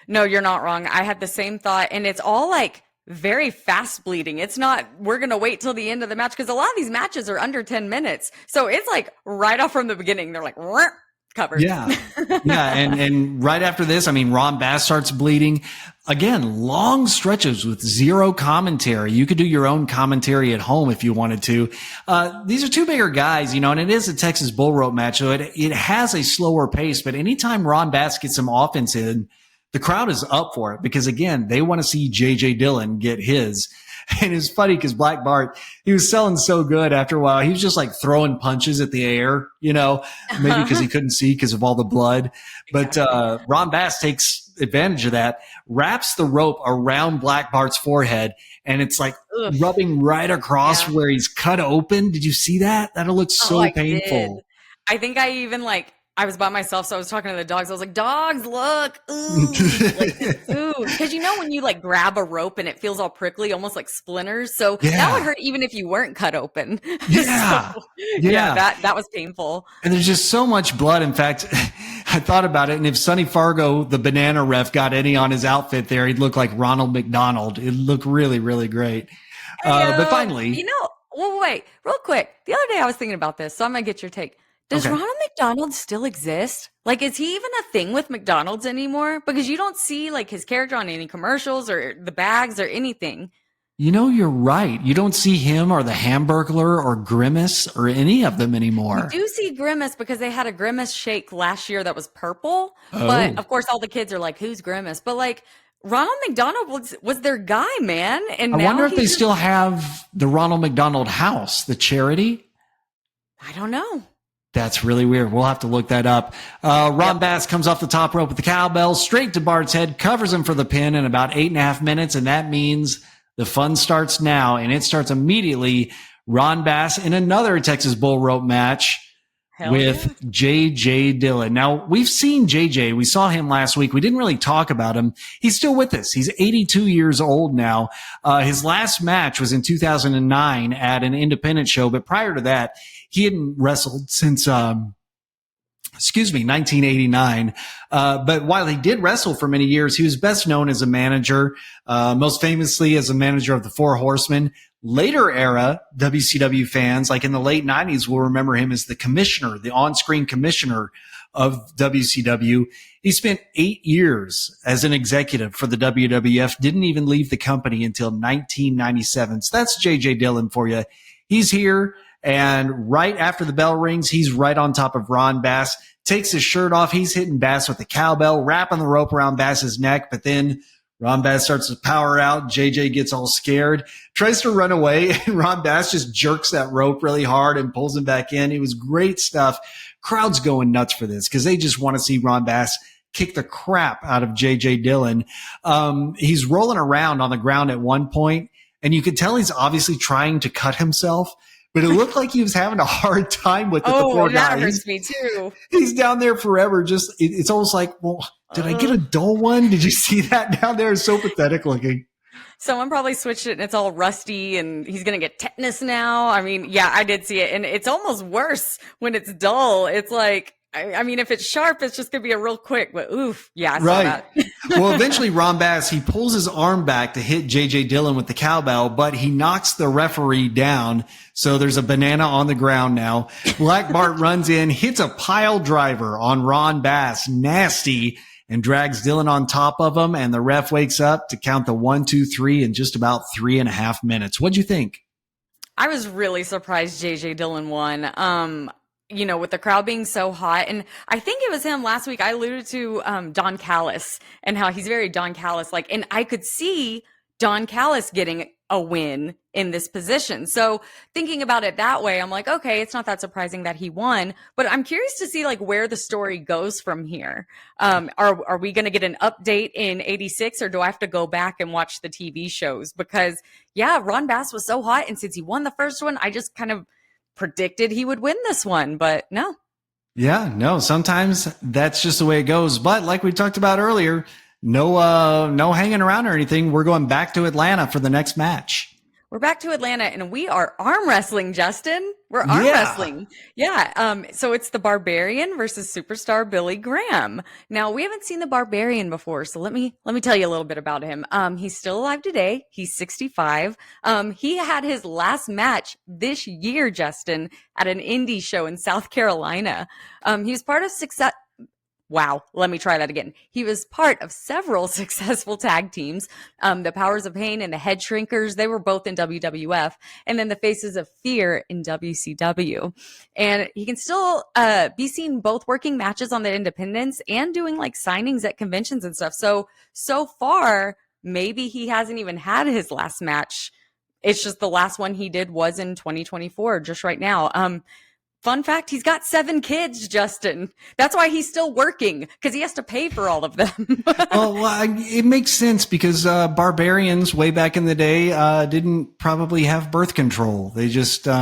No, you're not wrong. I had the same thought, and it's all like very fast bleeding. It's not, we're going to wait till the end of the match, because a lot of these matches are under 10 minutes. So it's like right off from the beginning. They're like, covered. Yeah. Yeah. And right after this, I mean, Ron Bass starts bleeding. Again, long stretches with zero commentary. You could do your own commentary at home if you wanted to. These are two bigger guys, you know, and it is a Texas bull rope match. So it has a slower pace, but anytime Ron Bass gets some offense in, the crowd is up for it because again, they want to see JJ Dillon get his. And it's funny because Black Bart, he was selling so good after a while. He was just like throwing punches at the air, you know, maybe because he couldn't see because of all the blood. But Ron Bass takes advantage of that, wraps the rope around Black Bart's forehead, and it's like rubbing right across where he's cut open. Did you see that? That looks so painful. Did. I think I even I was by myself, so I was talking to the dogs. I was like, dogs, look, ooh. Because you know when you grab a rope and it feels all prickly, almost like splinters. So that would hurt even if you weren't cut open. Yeah. So, that was painful. And there's just so much blood. In fact, I thought about it, and if Sonny Fargo, the banana ref, got any on his outfit there, he'd look like Ronald McDonald. It'd look really, really great. But finally. Wait, real quick. The other day I was thinking about this, so I'm going to get your take. Does Ronald McDonald still exist? Is he even a thing with McDonald's anymore? Because you don't see his character on any commercials or the bags or anything. You know, you're right. You don't see him or the Hamburglar or Grimace or any of them anymore. You do see Grimace because they had a Grimace shake last year that was purple. Oh. But of course, all the kids are like, who's Grimace? But Ronald McDonald was their guy, man. And I wonder if they still have the Ronald McDonald House, the charity. I don't know. That's really weird. We'll have to look that up. Ron Bass comes off the top rope with the cowbell straight to Bart's head, covers him for the pin in about 8.5 minutes. And that means the fun starts now, and it starts immediately. Ron Bass in another Texas bull rope match with JJ Dillon. Now, we've seen JJ. We saw him last week. We didn't really talk about him. He's still with us. He's 82 years old now. His last match was in 2009 at an independent show, but prior to that, he hadn't wrestled since, 1989. But while he did wrestle for many years, he was best known as a manager, most famously as a manager of the Four Horsemen. Later era WCW fans, in the late 90s, will remember him as the commissioner, the on-screen commissioner of WCW. He spent 8 years as an executive for the WWF, didn't even leave the company until 1997. So that's JJ Dillon for you. He's here. And right after the bell rings, he's right on top of Ron Bass, takes his shirt off. He's hitting Bass with the cowbell, wrapping the rope around Bass's neck. But then Ron Bass starts to power out. JJ gets all scared, tries to run away, and Ron Bass just jerks that rope really hard and pulls him back in. It was great stuff. Crowd's going nuts for this because they just want to see Ron Bass kick the crap out of JJ Dillon. He's rolling around on the ground at one point, and you could tell he's obviously trying to cut himself. But it looked like he was having a hard time with it. Oh, the poor guy. That hurts me too. He's down there forever. Just it's almost like, well, did I get a dull one? Did you see that down there? It's so pathetic looking. Someone probably switched it and it's all rusty and he's going to get tetanus now. I mean, yeah, I did see it. And it's almost worse when it's dull. It's like, I mean, if it's sharp, it's just going to be a real quick, but oof. Yeah, I saw that. Well, eventually Ron Bass, he pulls his arm back to hit JJ Dillon with the cowbell, but he knocks the referee down. So there's a banana on the ground now. Black Bart runs in, hits a pile driver on Ron Bass, nasty, and drags Dillon on top of him. And the ref wakes up to count the 1, 2, 3 in just about 3.5 minutes. What'd you think? I was really surprised JJ Dillon won. With the crowd being so hot. And I think it was him last week. I alluded to Don Callis and how he's very Don Callis like, and I could see Don Callis getting a win in this position. So thinking about it that way, I'm like, okay, it's not that surprising that he won, but I'm curious to see where the story goes from here. Are we going to get an update in 86 or do I have to go back and watch the TV shows? Because Ron Bass was so hot. And since he won the first one, I just kind of predicted he would win this one, but no. Yeah, no, sometimes that's just the way it goes. But like we talked about earlier, no hanging around or anything. We're going back to Atlanta for the next match. We're back to Atlanta and we are arm wrestling, Justin. We're arm Yeah. wrestling. Yeah. So it's the Barbarian versus superstar Billy Graham. Now we haven't seen the Barbarian before, so let me tell you a little bit about him. He's still alive today. He's 65. He had his last match this year, Justin, at an indie show in South Carolina. He was part of success. Wow, let me try that again. He was part of several successful tag teams. The Powers of Pain and the Head Shrinkers, they were both in WWF, and then the Faces of Fear in WCW. And he can still be seen both working matches on the independents and doing like signings at conventions and stuff. So far, maybe he hasn't even had his last match. It's just the last one he did was in 2024, just right now. Fun fact, he's got 7 kids, Justin. That's why he's still working, because he has to pay for all of them. It makes sense because barbarians way back in the day didn't probably have birth control. They just took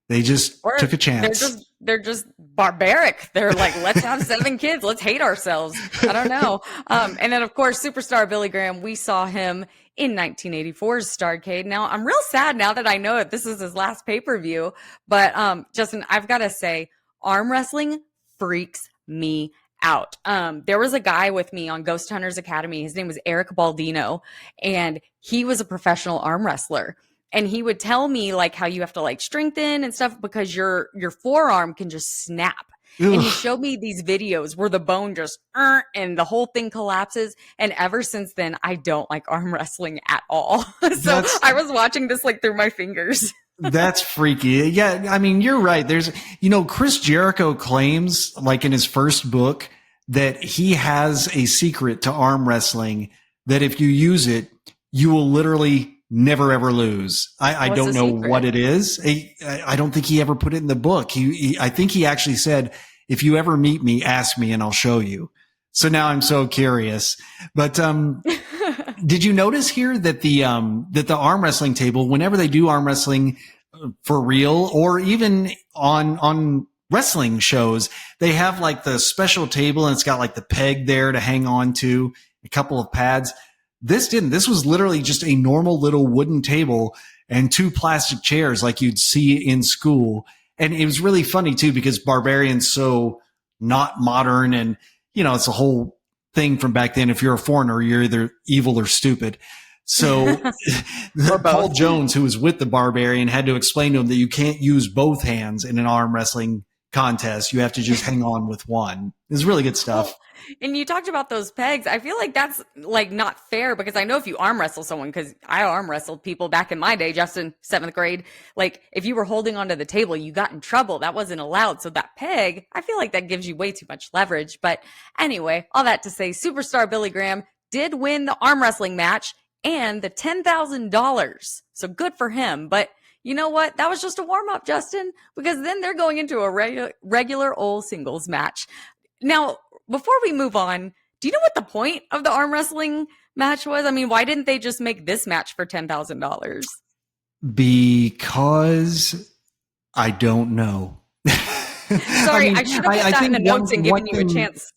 a chance. They're just barbaric. They're like, let's have 7 kids. Let's hate ourselves. I don't know. And then of course, superstar Billy Graham, we saw him in 1984's Starrcade. Now I'm real sad now that I know that this is his last pay-per-view, but Justin, I've got to say, arm wrestling freaks me out. There was a guy with me on Ghost Hunters Academy. His name was Eric Baldino, and he was a professional arm wrestler. And he would tell me like how you have to like strengthen and stuff because your forearm can just snap. Ugh. And he showed me these videos where the bone just and the whole thing collapses. And ever since then, I don't like arm wrestling at all. So I was watching this like through my fingers. That's freaky. Yeah, I mean, you're right. There's, Chris Jericho claims like in his first book that he has a secret to arm wrestling that if you use it, you will literally never ever lose. I don't know what it is. I don't think he ever put it in the book. I think he actually said, if you ever meet me, ask me and I'll show you. So now I'm so curious. But did you notice here that the arm wrestling table, whenever they do arm wrestling for real or even on wrestling shows, they have like the special table and it's got like the peg there to hang on to, a couple of pads. This didn't. This was literally just a normal little wooden table and 2 plastic chairs like you'd see in school. And it was really funny too, because Barbarian's so not modern and, it's a whole thing from back then. If you're a foreigner, you're either evil or stupid. So Paul Jones, who was with the Barbarian, had to explain to him that you can't use both hands in an arm wrestling contest. You have to just hang on with one. It's really good stuff. And you talked about those pegs. I feel like that's like not fair because I know if you arm wrestle someone, because I arm wrestled people back in my day, Justin, 7th grade, like if you were holding onto the table, you got in trouble. That wasn't allowed. So that peg, I feel like that gives you way too much leverage. But anyway, all that to say, superstar Billy Graham did win the arm wrestling match and the $10,000. So good for him. But you know what? That was just a warm up, Justin, because then they're going into a regular old singles match. Now, before we move on, do you know what the point of the arm wrestling match was? I mean, why didn't they just make this match for $10,000? Because I don't know. Sorry, I should have put that in the notes and given you a chance.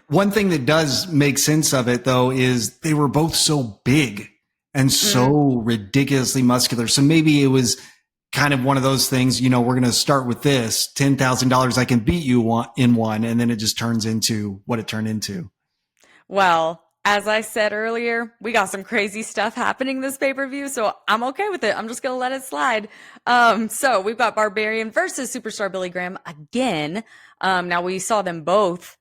One thing that does make sense of it, though, is they were both so big and so ridiculously muscular. So maybe it was kind of one of those things, we're going to start with this $10,000. I can beat you in one. And then it just turns into what it turned into. Well, as I said earlier, we got some crazy stuff happening this pay-per-view. So I'm okay with it. I'm just going to let it slide. So we've got Barbarian versus superstar Billy Graham again. Now we saw them both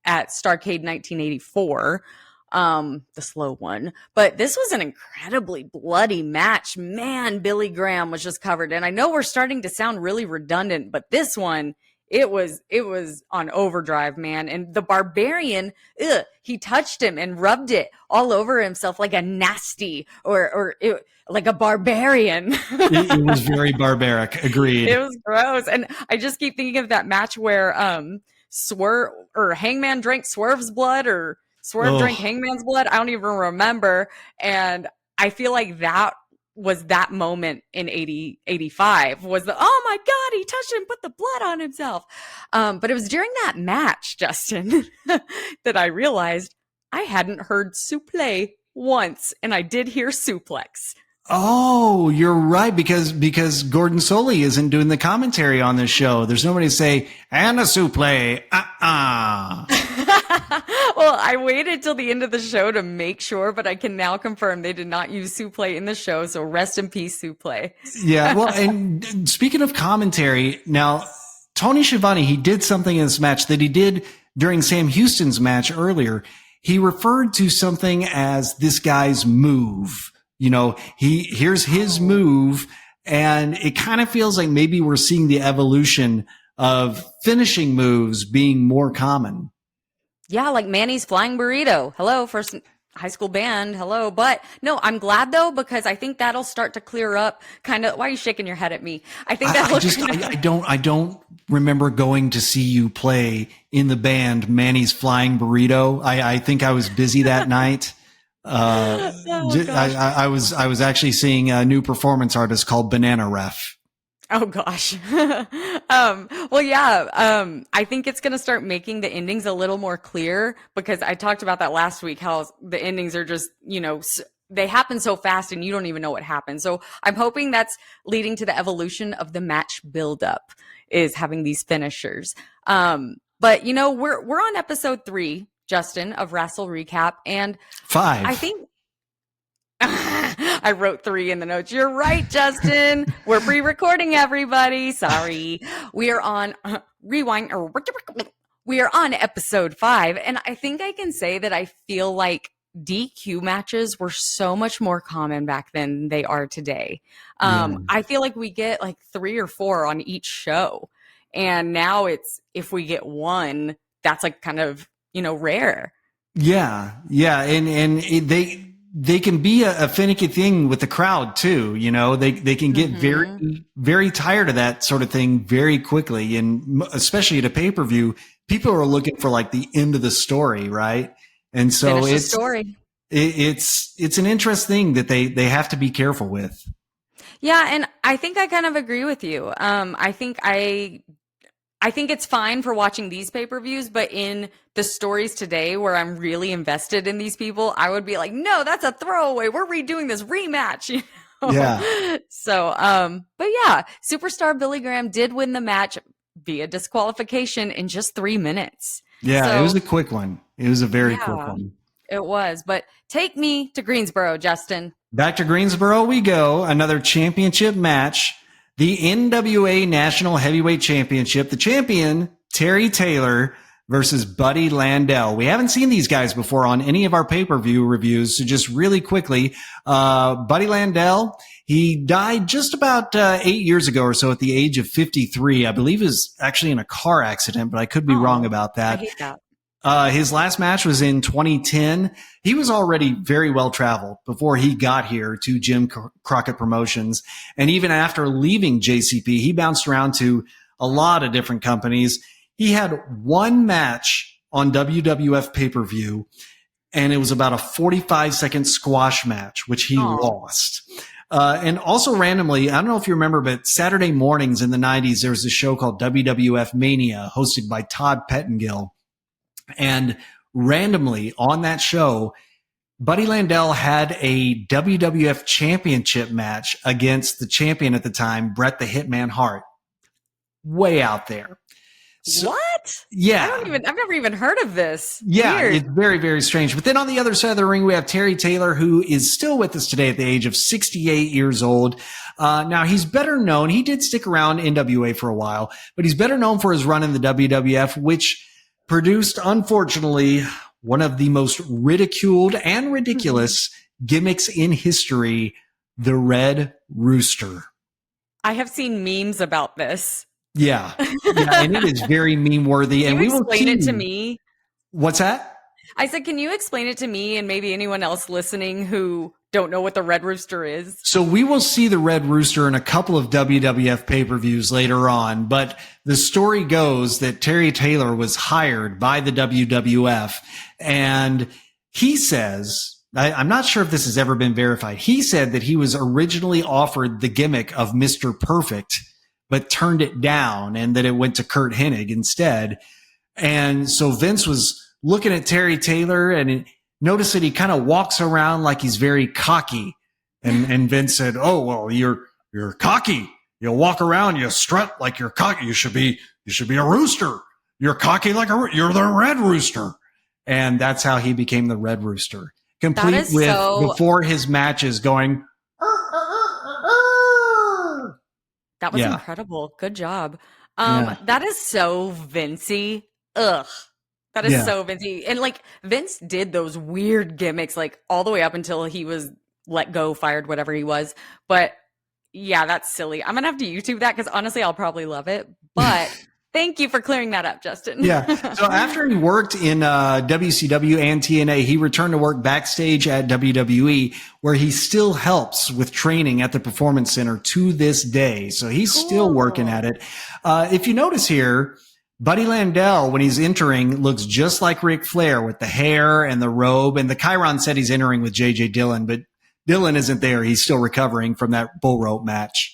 at Starrcade 1984. The slow one, but this was an incredibly bloody match. Man, Billy Graham was just covered. And I know we're starting to sound really redundant, but this one, it was on overdrive, man. And the Barbarian, he touched him and rubbed it all over himself like a nasty like a barbarian. It was very barbaric. Agreed. It was gross. And I just keep thinking of that match where, Hangman drank Swerve's blood or Swerve drank Hangman's blood. I don't even remember. And I feel like that was that moment in 85 was oh my God, he touched him, put the blood on himself. But it was during that match, Justin, that I realized I hadn't heard suplex once, and I did hear suplex. Oh, you're right, because Gordon Soley isn't doing the commentary on this show. There's nobody to say, and a suplex. Well, I waited till the end of the show to make sure, but I can now confirm they did not use Suplee in the show. So rest in peace, Suplee. Yeah, well, and speaking of commentary, now Tony Schiavone, he did something in this match that he did during Sam Houston's match earlier. He referred to something as this guy's move. You know, here's his move, and it kind of feels like maybe we're seeing the evolution of finishing moves being more common. Yeah, like Manny's flying burrito. Hello, first high school band. Hello. But no, I'm glad though, because I think that'll start to clear up kind of. Why are you shaking your head at me? I think I don't remember going to see you play in the band Manny's Flying Burrito. I think I was busy that night. I was actually seeing a new performance artist called Banana Ref. Oh gosh. Well, yeah. I think it's going to start making the endings a little more clear, because I talked about that last week, how the endings are just, they happen so fast and you don't even know what happened. So I'm hoping that's leading to the evolution of the match buildup, is having these finishers. But we're on episode 3, Justin, of Wrestle Recap, and 5. I think I wrote 3 in the notes. You're right, Justin. We're pre-recording, everybody. Sorry. We are on rewind. We are on episode 5, and I think I can say that I feel like DQ matches were so much more common back then than they are today. I feel like we get like 3 or 4 on each show, and now it's, if we get one, that's like kind of rare. Yeah, and they can be a finicky thing with the crowd too. They can get very, very tired of that sort of thing very quickly, and especially at a pay-per-view, people are looking for like the end of the story, right? And so it's an interesting thing that they have to be careful with. Yeah, and I think I kind of agree with you. I think it's fine for watching these pay-per-views, but in the stories today where I'm really invested in these people, I would be like, no, that's a throwaway. We're redoing this rematch. Yeah. So, but yeah, Superstar Billy Graham did win the match via disqualification in just 3 minutes. Yeah, so, it was a quick one. It was a very quick one. It was, but take me to Greensboro, Justin. Back to Greensboro we go. Another championship match. The NWA National Heavyweight Championship. The champion, Terry Taylor, versus Buddy Landel. We haven't seen these guys before on any of our pay-per-view reviews. So just really quickly, Buddy Landel, he died just about 8 years ago or so at the age of 53. I believe he was actually in a car accident, but I could be wrong about that. I hate that. His last match was in 2010. He was already very well traveled before he got here to Jim Crockett Promotions. And even after leaving JCP, he bounced around to a lot of different companies. He had one match on WWF pay-per-view, and it was about a 45-second squash match, which he lost. And also randomly, I don't know if you remember, but Saturday mornings in the 90s, there was a show called WWF Mania hosted by Todd Pettengill. And randomly on that show, Buddy Landel had a WWF championship match against the champion at the time, Bret the Hitman Hart. Way out there. So, what? Yeah. I've never even heard of this. Yeah, Weird. It's very, very strange. But then on the other side of the ring, we have Terry Taylor, who is still with us today at the age of 68 years old. Now, he's better known. He did stick around NWA for a while, but he's better known for his run in the WWF, which produced, unfortunately, one of the most ridiculed and ridiculous gimmicks in history, the Red Rooster. I have seen memes about this. Yeah, and it is very meme-worthy. Can and you we will explain it to me? What's that? I said, can you explain it to me and maybe anyone else listening who don't know what the Red Rooster is? So we will see the Red Rooster in a couple of WWF pay-per-views later on, but the story goes that Terry Taylor was hired by the WWF, and he says, I'm not sure if this has ever been verified, he said that he was originally offered the gimmick of Mr. Perfect, but turned it down, and that it went to Kurt Hennig instead. And so Vince was looking at Terry Taylor and noticed that he kind of walks around like he's very cocky. And Vince said, "Oh, well, you're cocky. You walk around, you strut like you're cocky. You should be a rooster. You're cocky like you're the Red Rooster." And that's how he became the Red Rooster. Complete with before his matches going. That was incredible. Good job. That is so Vincey. Ugh. That is so Vincey. And like Vince did those weird gimmicks like all the way up until he was let go, fired, whatever he was. But yeah, that's silly. I'm gonna have to YouTube that because honestly, I'll probably love it. But thank you for clearing that up, Justin. Yeah. So after he worked in WCW and TNA, he returned to work backstage at WWE, where he still helps with training at the Performance Center to this day. So he's still working at it. If you notice here, Buddy Landel, when he's entering, looks just like Ric Flair with the hair and the robe. And the Chiron said he's entering with J.J. Dillon, but Dillon isn't there. He's still recovering from that bull rope match.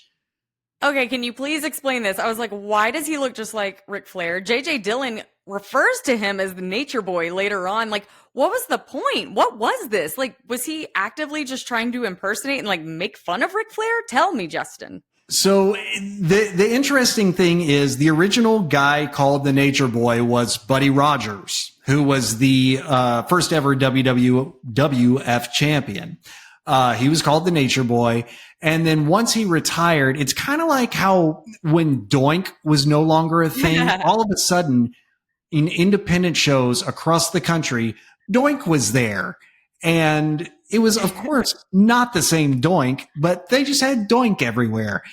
Okay, can you please explain this? I was like, why does he look just like Ric Flair? J.J. Dillon refers to him as the Nature Boy later on. Like, what was the point? What was this? Like, was he actively just trying to impersonate and like make fun of Ric Flair? Tell me, Justin. So the interesting thing is the original guy called the Nature Boy was Buddy Rogers, who was the first ever WWF champion. He was called the Nature Boy. And then once he retired, it's kind of like how when Doink was no longer a thing, all of a sudden in independent shows across the country, Doink was there. And it was, of course, not the same Doink, but they just had Doink everywhere.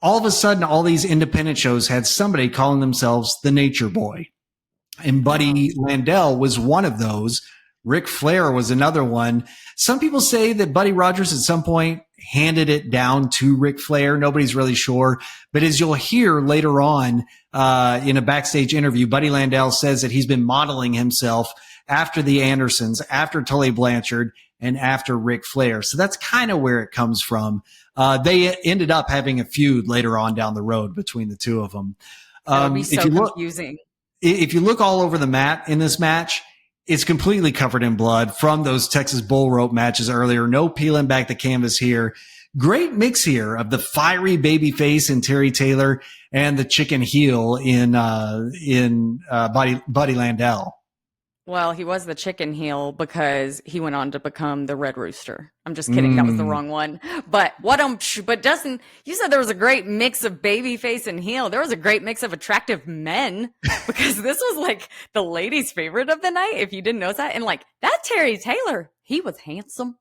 All of a sudden, all these independent shows had somebody calling themselves the Nature Boy. And Buddy Landel was one of those. Ric Flair was another one. Some people say that Buddy Rogers at some point handed it down to Ric Flair. Nobody's really sure. But as you'll hear later on in a backstage interview, Buddy Landel says that he's been modeling himself after the Andersons, after Tully Blanchard, and after Ric Flair. So that's kind of where it comes from. They ended up having a feud later on down the road between the two of them. That would be so confusing. If you look all over the mat in this match, it's completely covered in blood from those Texas bull rope matches earlier. No peeling back the canvas here. Great mix here of the fiery baby face in Terry Taylor and the chicken heel in Buddy Landel. Well, he was the chicken heel because he went on to become the Red Rooster. I'm just kidding. That was the wrong one. But but Justin, you said there was a great mix of baby face and heel. There was a great mix of attractive men because this was like the ladies' favorite of the night. If you didn't notice that. And like that Terry Taylor, he was handsome.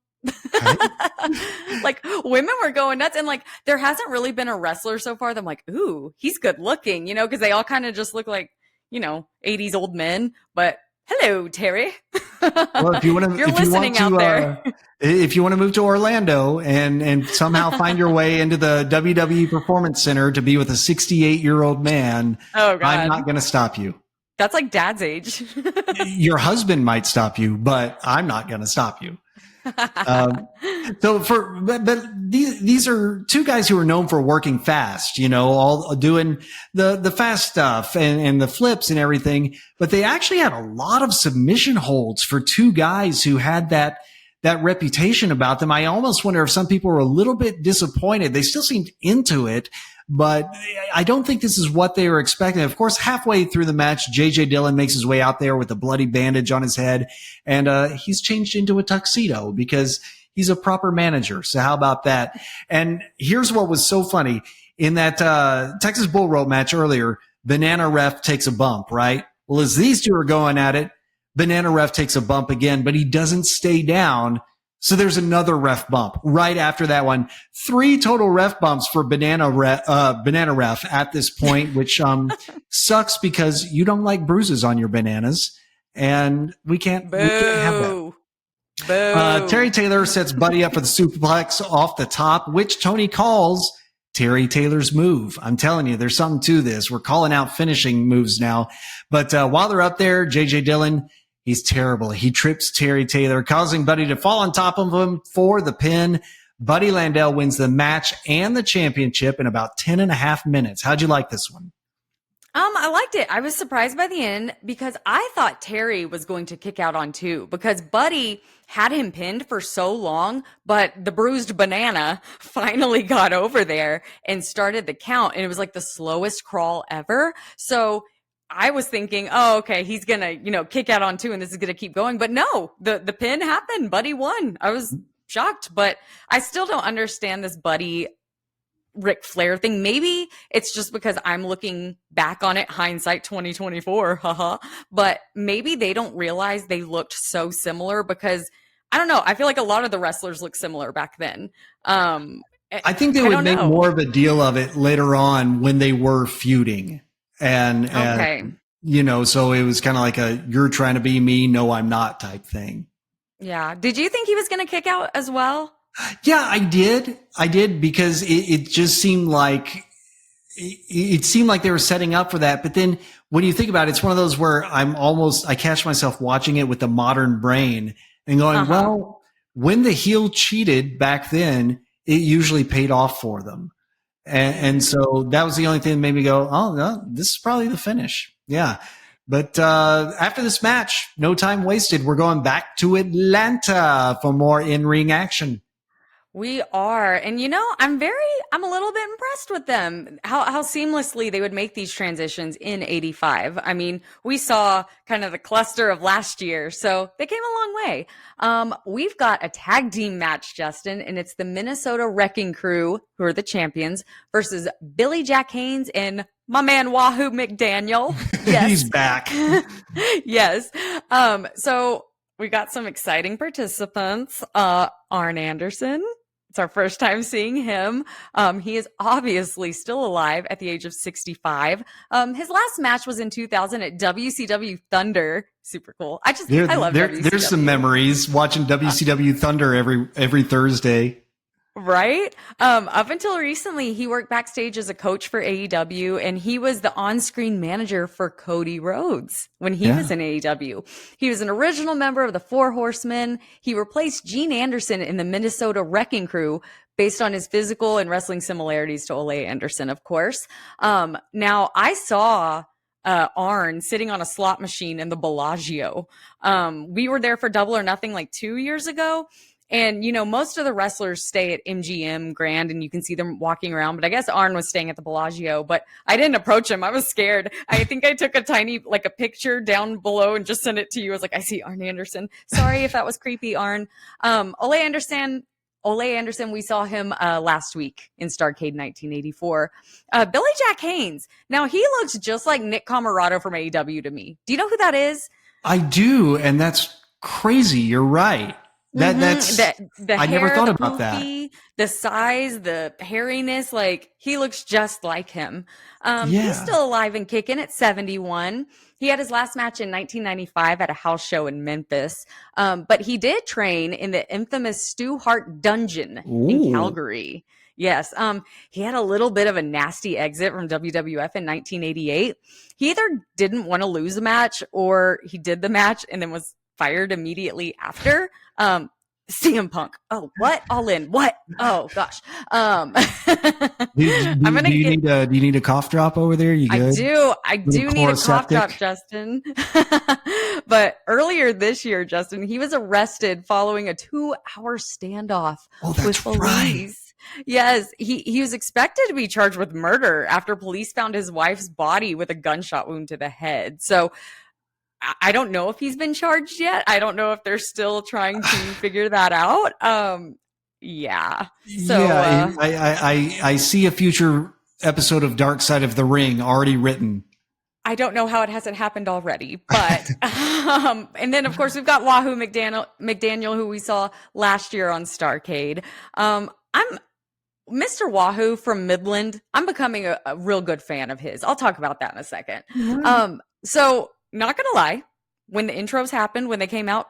Like women were going nuts. And like there hasn't really been a wrestler so far that I'm like, ooh, he's good looking, because they all kind of just look like, 80s old men. But hello, Terry. Well, if you want to, if you want to move to Orlando and somehow find your way into the WWE Performance Center to be with a 68-year-old man, oh, God. I'm not going to stop you. That's like Dad's age. Your husband might stop you, but I'm not going to stop you. But these are two guys who are known for working fast, all doing the fast stuff and the flips and everything. But they actually had a lot of submission holds for two guys who had that reputation about them. I almost wonder if some people were a little bit disappointed. They still seemed into it, but I don't think this is what they were expecting. Of course, halfway through the match, J.J. Dillon makes his way out there with a bloody bandage on his head, and he's changed into a tuxedo because he's a proper manager. So how about that? And here's what was so funny. In that Texas Bull Rope match earlier, Banana Ref takes a bump, right? Well, as these two are going at it, Banana Ref takes a bump again, but he doesn't stay down. So there's another ref bump right after that one. 3 total ref bumps for Banana Ref at this point, which sucks because you don't like bruises on your bananas, and we can't have that. Boo. Terry Taylor sets Buddy up for the suplex off the top, which Tony calls Terry Taylor's move. I'm telling you, there's something to this. We're calling out finishing moves now. But while they're up there, J.J. Dillon, he's terrible. He trips Terry Taylor, causing Buddy to fall on top of him for the pin. Buddy Landel wins the match and the championship in about 10 and a half minutes. How'd you like this one? I liked it. I was surprised by the end because I thought Terry was going to kick out on two because Buddy had him pinned for so long, but the bruised banana finally got over there and started the count. And it was like the slowest crawl ever. So I was thinking, oh, okay, he's gonna, kick out on two and this is gonna keep going. But no, the pin happened. Buddy won. I was shocked, but I still don't understand this Buddy Ric Flair thing. Maybe it's just because I'm looking back on it, hindsight 2024, haha. But maybe they don't realize they looked so similar because I don't know. I feel like a lot of the wrestlers look similar back then. I think they would make more of a deal of it later on when they were feuding. And okay. So it was kind of like a you're trying to be me, no, I'm not type thing. Yeah. Did you think he was going to kick out as well? Yeah, I did because it just seemed like they were setting up for that. But then when you think about it, it's one of those where I catch myself watching it with the modern brain and going, well, when the heel cheated back then, it usually paid off for them. And so that was the only thing that made me go, oh, no, this is probably the finish. Yeah. But after this match, no time wasted. We're going back to Atlanta for more in-ring action. We are. And I'm a little bit impressed with them, how seamlessly they would make these transitions in 85. I mean, we saw kind of the cluster of last year, so they came a long way. We've got a tag team match, Justin, and it's the Minnesota Wrecking Crew, who are the champions, versus Billy Jack Haynes and my man Wahoo McDaniel. Yes. He's back. Yes. So we got some exciting participants. Arn Anderson. It's our first time seeing him. He is obviously still alive at the age of 65. His last match was in 2000 at WCW Thunder. Super cool. I love WCW. There's some memories watching WCW Thunder every Thursday. Right? Up until recently, he worked backstage as a coach for AEW, and he was the on-screen manager for Cody Rhodes when he was in AEW. He was an original member of the Four Horsemen. He replaced Gene Anderson in the Minnesota Wrecking Crew based on his physical and wrestling similarities to Ole Anderson, of course. Now, I saw Arn sitting on a slot machine in the Bellagio. We were there for Double or Nothing like 2 years ago. And, most of the wrestlers stay at MGM Grand and you can see them walking around. But I guess Arn was staying at the Bellagio, but I didn't approach him. I was scared. I think I took a picture down below and just sent it to you. I was like, I see Arn Anderson. Sorry if that was creepy, Arn. Ole Anderson, we saw him last week in Starrcade 1984. Billy Jack Haynes. Now, he looks just like Nick Camarado from AEW to me. Do you know who that is? I do, and that's crazy. You're right. That's I never thought about that. The size, the hairiness, like he looks just like him. He's still alive and kicking at 71. He had his last match in 1995 at a house show in Memphis. But he did train in the infamous Stu Hart Dungeon in Calgary. Yes. He had a little bit of a nasty exit from WWF in 1988. He either didn't want to lose a match or he did the match and then was fired immediately after. CM Punk. Oh, what? All in. What? Oh gosh. Do you need a cough drop over there? You good? I do need a cough drop, Justin. But earlier this year, Justin, he was arrested following a 2-hour standoff with police. Right. Yes, he was expected to be charged with murder after police found his wife's body with a gunshot wound to the head. So I don't know if he's been charged yet. I don't know if they're still trying to figure that out. Yeah. So I see a future episode of Dark Side of the Ring already written. I don't know how it hasn't happened already, but and then of course we've got Wahoo McDaniel, who we saw last year on Starrcade. I'm Mr. Wahoo from Midland. I'm becoming a real good fan of his. I'll talk about that in a second. Mm-hmm. So not gonna lie, when the intros happened, when they came out,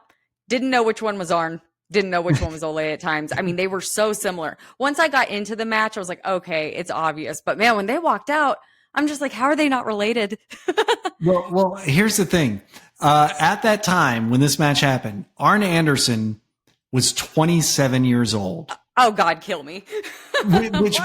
didn't know which one was Arn, didn't know which one was Ole at times. I mean, they were so similar. Once I got into the match, I was like, okay, it's obvious. But man, when they walked out, I'm just like, how are they not related? Well, here's the thing. At that time, when this match happened, Arn Anderson was 27 years old. Oh God, kill me. Which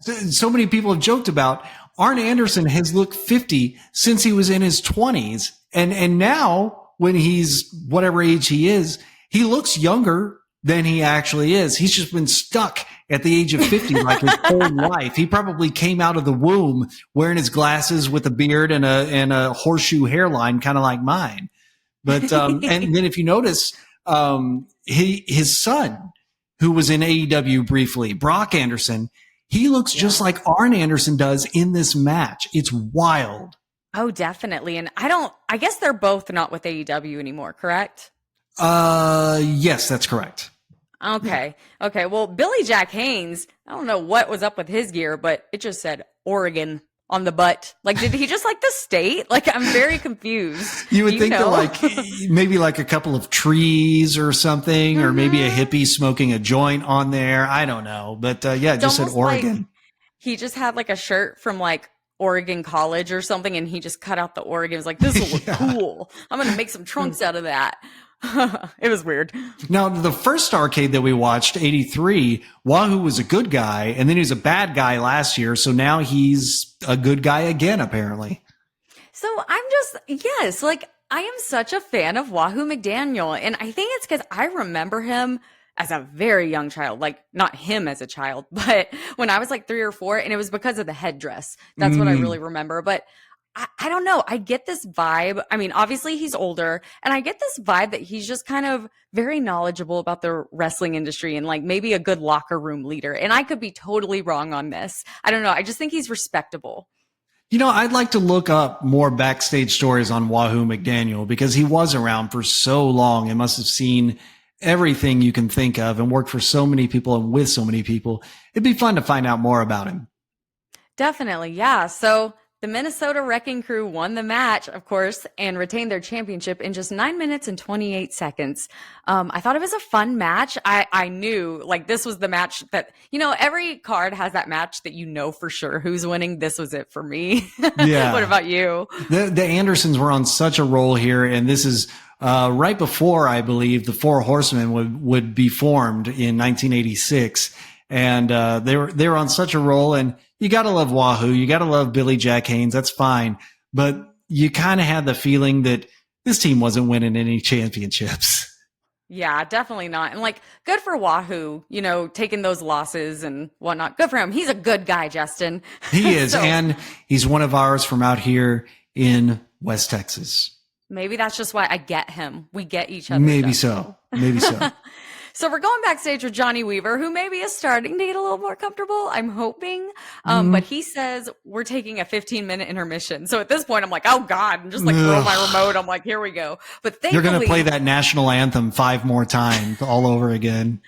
so many people have joked about. Arn Anderson has looked 50 since he was in his 20s. And now when he's whatever age he is, he looks younger than he actually is. He's just been stuck at the age of 50 like his whole life. He probably came out of the womb wearing his glasses with a beard and a horseshoe hairline, kind of like mine. But and then if you notice, his son, who was in AEW briefly, Brock Anderson, he looks just like Arn Anderson does in this match. It's wild. Oh, definitely. And I guess they're both not with AEW anymore, correct? Yes, that's correct. Okay. Okay. Well, Billy Jack Haynes, I don't know what was up with his gear, but it just said Oregon on the butt. Like, did he just like the state? Like, I'm very confused. You would think that like maybe like a couple of trees or something, or maybe a hippie smoking a joint on there. I don't know. But yeah, it just said Oregon. Like he just had like a shirt from like Oregon College or something, and he just cut out the Oregon. It was like, this will look cool. I'm going to make some trunks out of that. It was weird. Now, the first Starrcade that we watched, 83, Wahoo was a good guy, and then he was a bad guy last year, so now he's a good guy again, apparently. So I'm just, yes, like, I am such a fan of Wahoo McDaniel, and I think it's because I remember him as a very young child, like not him as a child, but when I was like 3 or 4, and it was because of the headdress. That's what I really remember. But I don't know. I get this vibe. I mean, obviously he's older, and I get this vibe that he's just kind of very knowledgeable about the wrestling industry and like maybe a good locker room leader. And I could be totally wrong on this. I don't know. I just think he's respectable. You know, I'd like to look up more backstage stories on Wahoo McDaniel because he was around for so long and must have seen everything you can think of and worked for so many people and with so many people. It'd be fun to find out more about him. Definitely. Yeah. So the Minnesota Wrecking Crew won the match, of course, and retained their championship in just 9 minutes and 28 seconds. I thought it was a fun match. I knew, like, this was the match that, you know, every card has that match that you know for sure who's winning. This was it for me. Yeah. What about you? The Andersons were on such a roll here, and this is right before, I believe, the Four Horsemen would be formed in 1986. And they were on such a roll, and you got to love Wahoo. You got to love Billy Jack Haynes. That's fine. But you kind of had the feeling that this team wasn't winning any championships. Yeah, definitely not. And like, good for Wahoo, you know, taking those losses and whatnot. Good for him. He's a good guy, Justin. He is. And he's one of ours from out here in West Texas. Maybe that's just why I get him. We get each other. Maybe Justin. So. Maybe so. So we're going backstage with Johnny Weaver, who maybe is starting to get a little more comfortable, I'm hoping. But he says we're taking a 15-minute intermission. So at this point, I'm like, oh, God. I'm just like, throw my remote. I'm like, here we go. But thankfully, you're going to play that national anthem 5 more times all over again.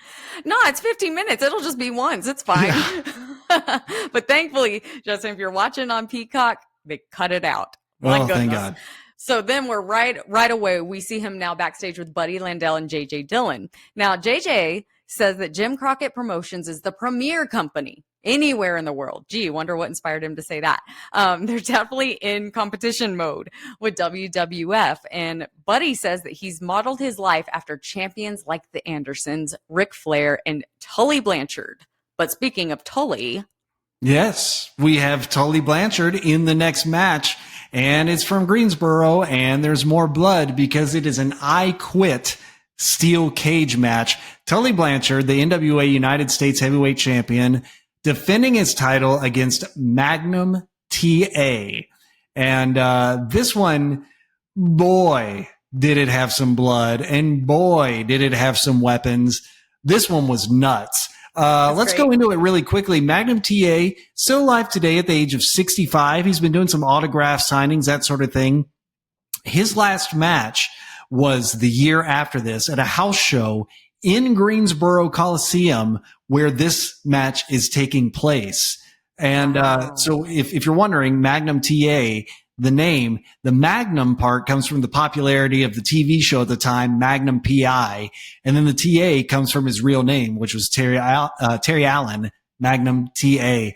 No, it's 15 minutes. It'll just be once. It's fine. Yeah. But thankfully, Justin, if you're watching on Peacock, they cut it out. Oh, thank God. So then we're right away. We see him now backstage with Buddy Landell and JJ Dillon. Now, JJ says that Jim Crockett Promotions is the premier company anywhere in the world. Gee, wonder what inspired him to say that. They're definitely in competition mode with WWF. And Buddy says that he's modeled his life after champions like the Andersons, Ric Flair, and Tully Blanchard. But speaking of Tully. Yes, we have Tully Blanchard in the next match. And it's from Greensboro, and there's more blood because it is an I Quit steel cage match. Tully Blanchard, the NWA United States Heavyweight Champion, defending his title against Magnum TA. And this one, boy, did it have some blood, and boy, did it have some weapons. This one was nuts. Let's go into it really quickly. Magnum TA, still alive today at the age of 65. He's been doing some autograph signings, that sort of thing. His last match was the year after this at a house show in Greensboro Coliseum where this match is taking place. And so if you're wondering, Magnum TA, the name, the Magnum part comes from the popularity of the TV show at the time, Magnum PI. And then the TA comes from his real name, which was Terry Allen, Magnum TA.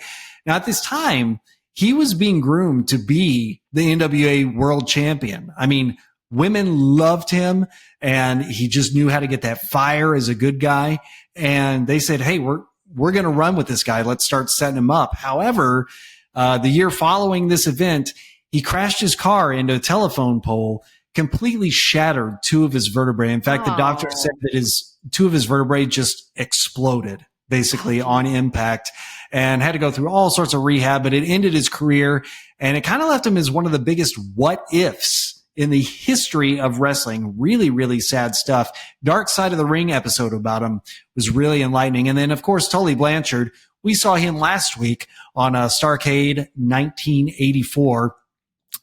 Now, at this time, he was being groomed to be the NWA World Champion. I mean, women loved him, and he just knew how to get that fire as a good guy. And they said, hey, we're going to run with this guy. Let's start setting him up. However, The year following this event, he crashed his car into a telephone pole, completely shattered two of his vertebrae. In fact, the doctor said that two of his vertebrae just exploded basically on impact, and had to go through all sorts of rehab, but it ended his career, and it kind of left him as one of the biggest what ifs in the history of wrestling. Really, really sad stuff. Dark Side of the Ring episode about him was really enlightening. And then, of course, Tully Blanchard, we saw him last week on Starrcade 1984.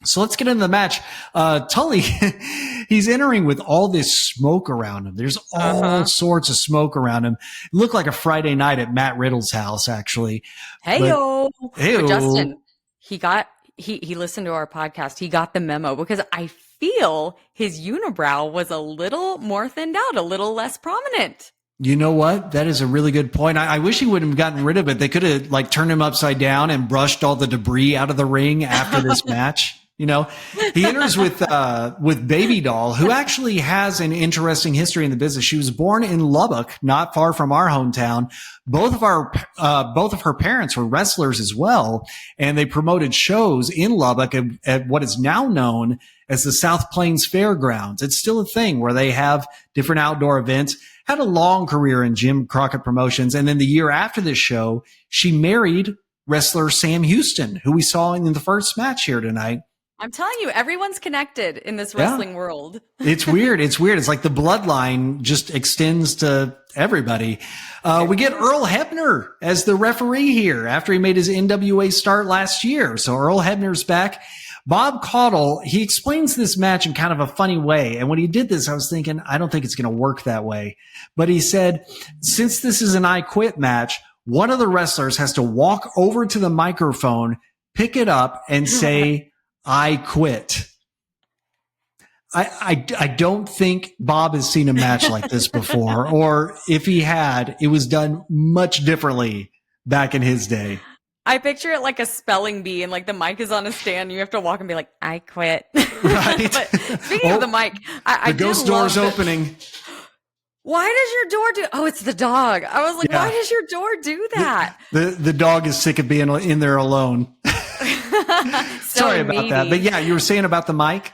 So let's get into the match. Tully, he's entering with all this smoke around him. There's all sorts of smoke around him. It looked like a Friday night at Matt Riddle's house, actually. Hey-o. Hey-o. But Justin, he listened to our podcast. He got the memo because I feel his unibrow was a little more thinned out, a little less prominent. You know what? That is a really good point. I wish he would have gotten rid of it. They could have like turned him upside down and brushed all the debris out of the ring after this match. You know, he enters with Baby Doll, who actually has an interesting history in the business. She was born in Lubbock, not far from our hometown. Both of her parents were wrestlers as well, and they promoted shows in Lubbock at what is now known as the South Plains Fairgrounds. It's still a thing where they have different outdoor events. Had a long career in Jim Crockett Promotions, and then the year after this show, she married wrestler Sam Houston, who we saw in the first match here tonight. I'm telling you, everyone's connected in this wrestling world. It's weird. It's weird. It's like the bloodline just extends to everybody. We get Earl Hebner as the referee here after he made his NWA start last year. So Earl Hebner's back. Bob Caudle, he explains this match in kind of a funny way. And when he did this, I was thinking, I don't think it's going to work that way. But he said, since this is an I Quit match, one of the wrestlers has to walk over to the microphone, pick it up, and say, I quit. I don't think Bob has seen a match like this before, or if he had, it was done much differently back in his day. I picture it like a spelling bee and like the mic is on a stand. You have to walk and be like, I quit. Right. But speaking of the mic, I the ghost door's opening. Why does your door do? Oh, it's the dog. I was like, why does your door do that? The dog is sick of being in there alone. Sorry about that. But yeah, you were saying about the mic?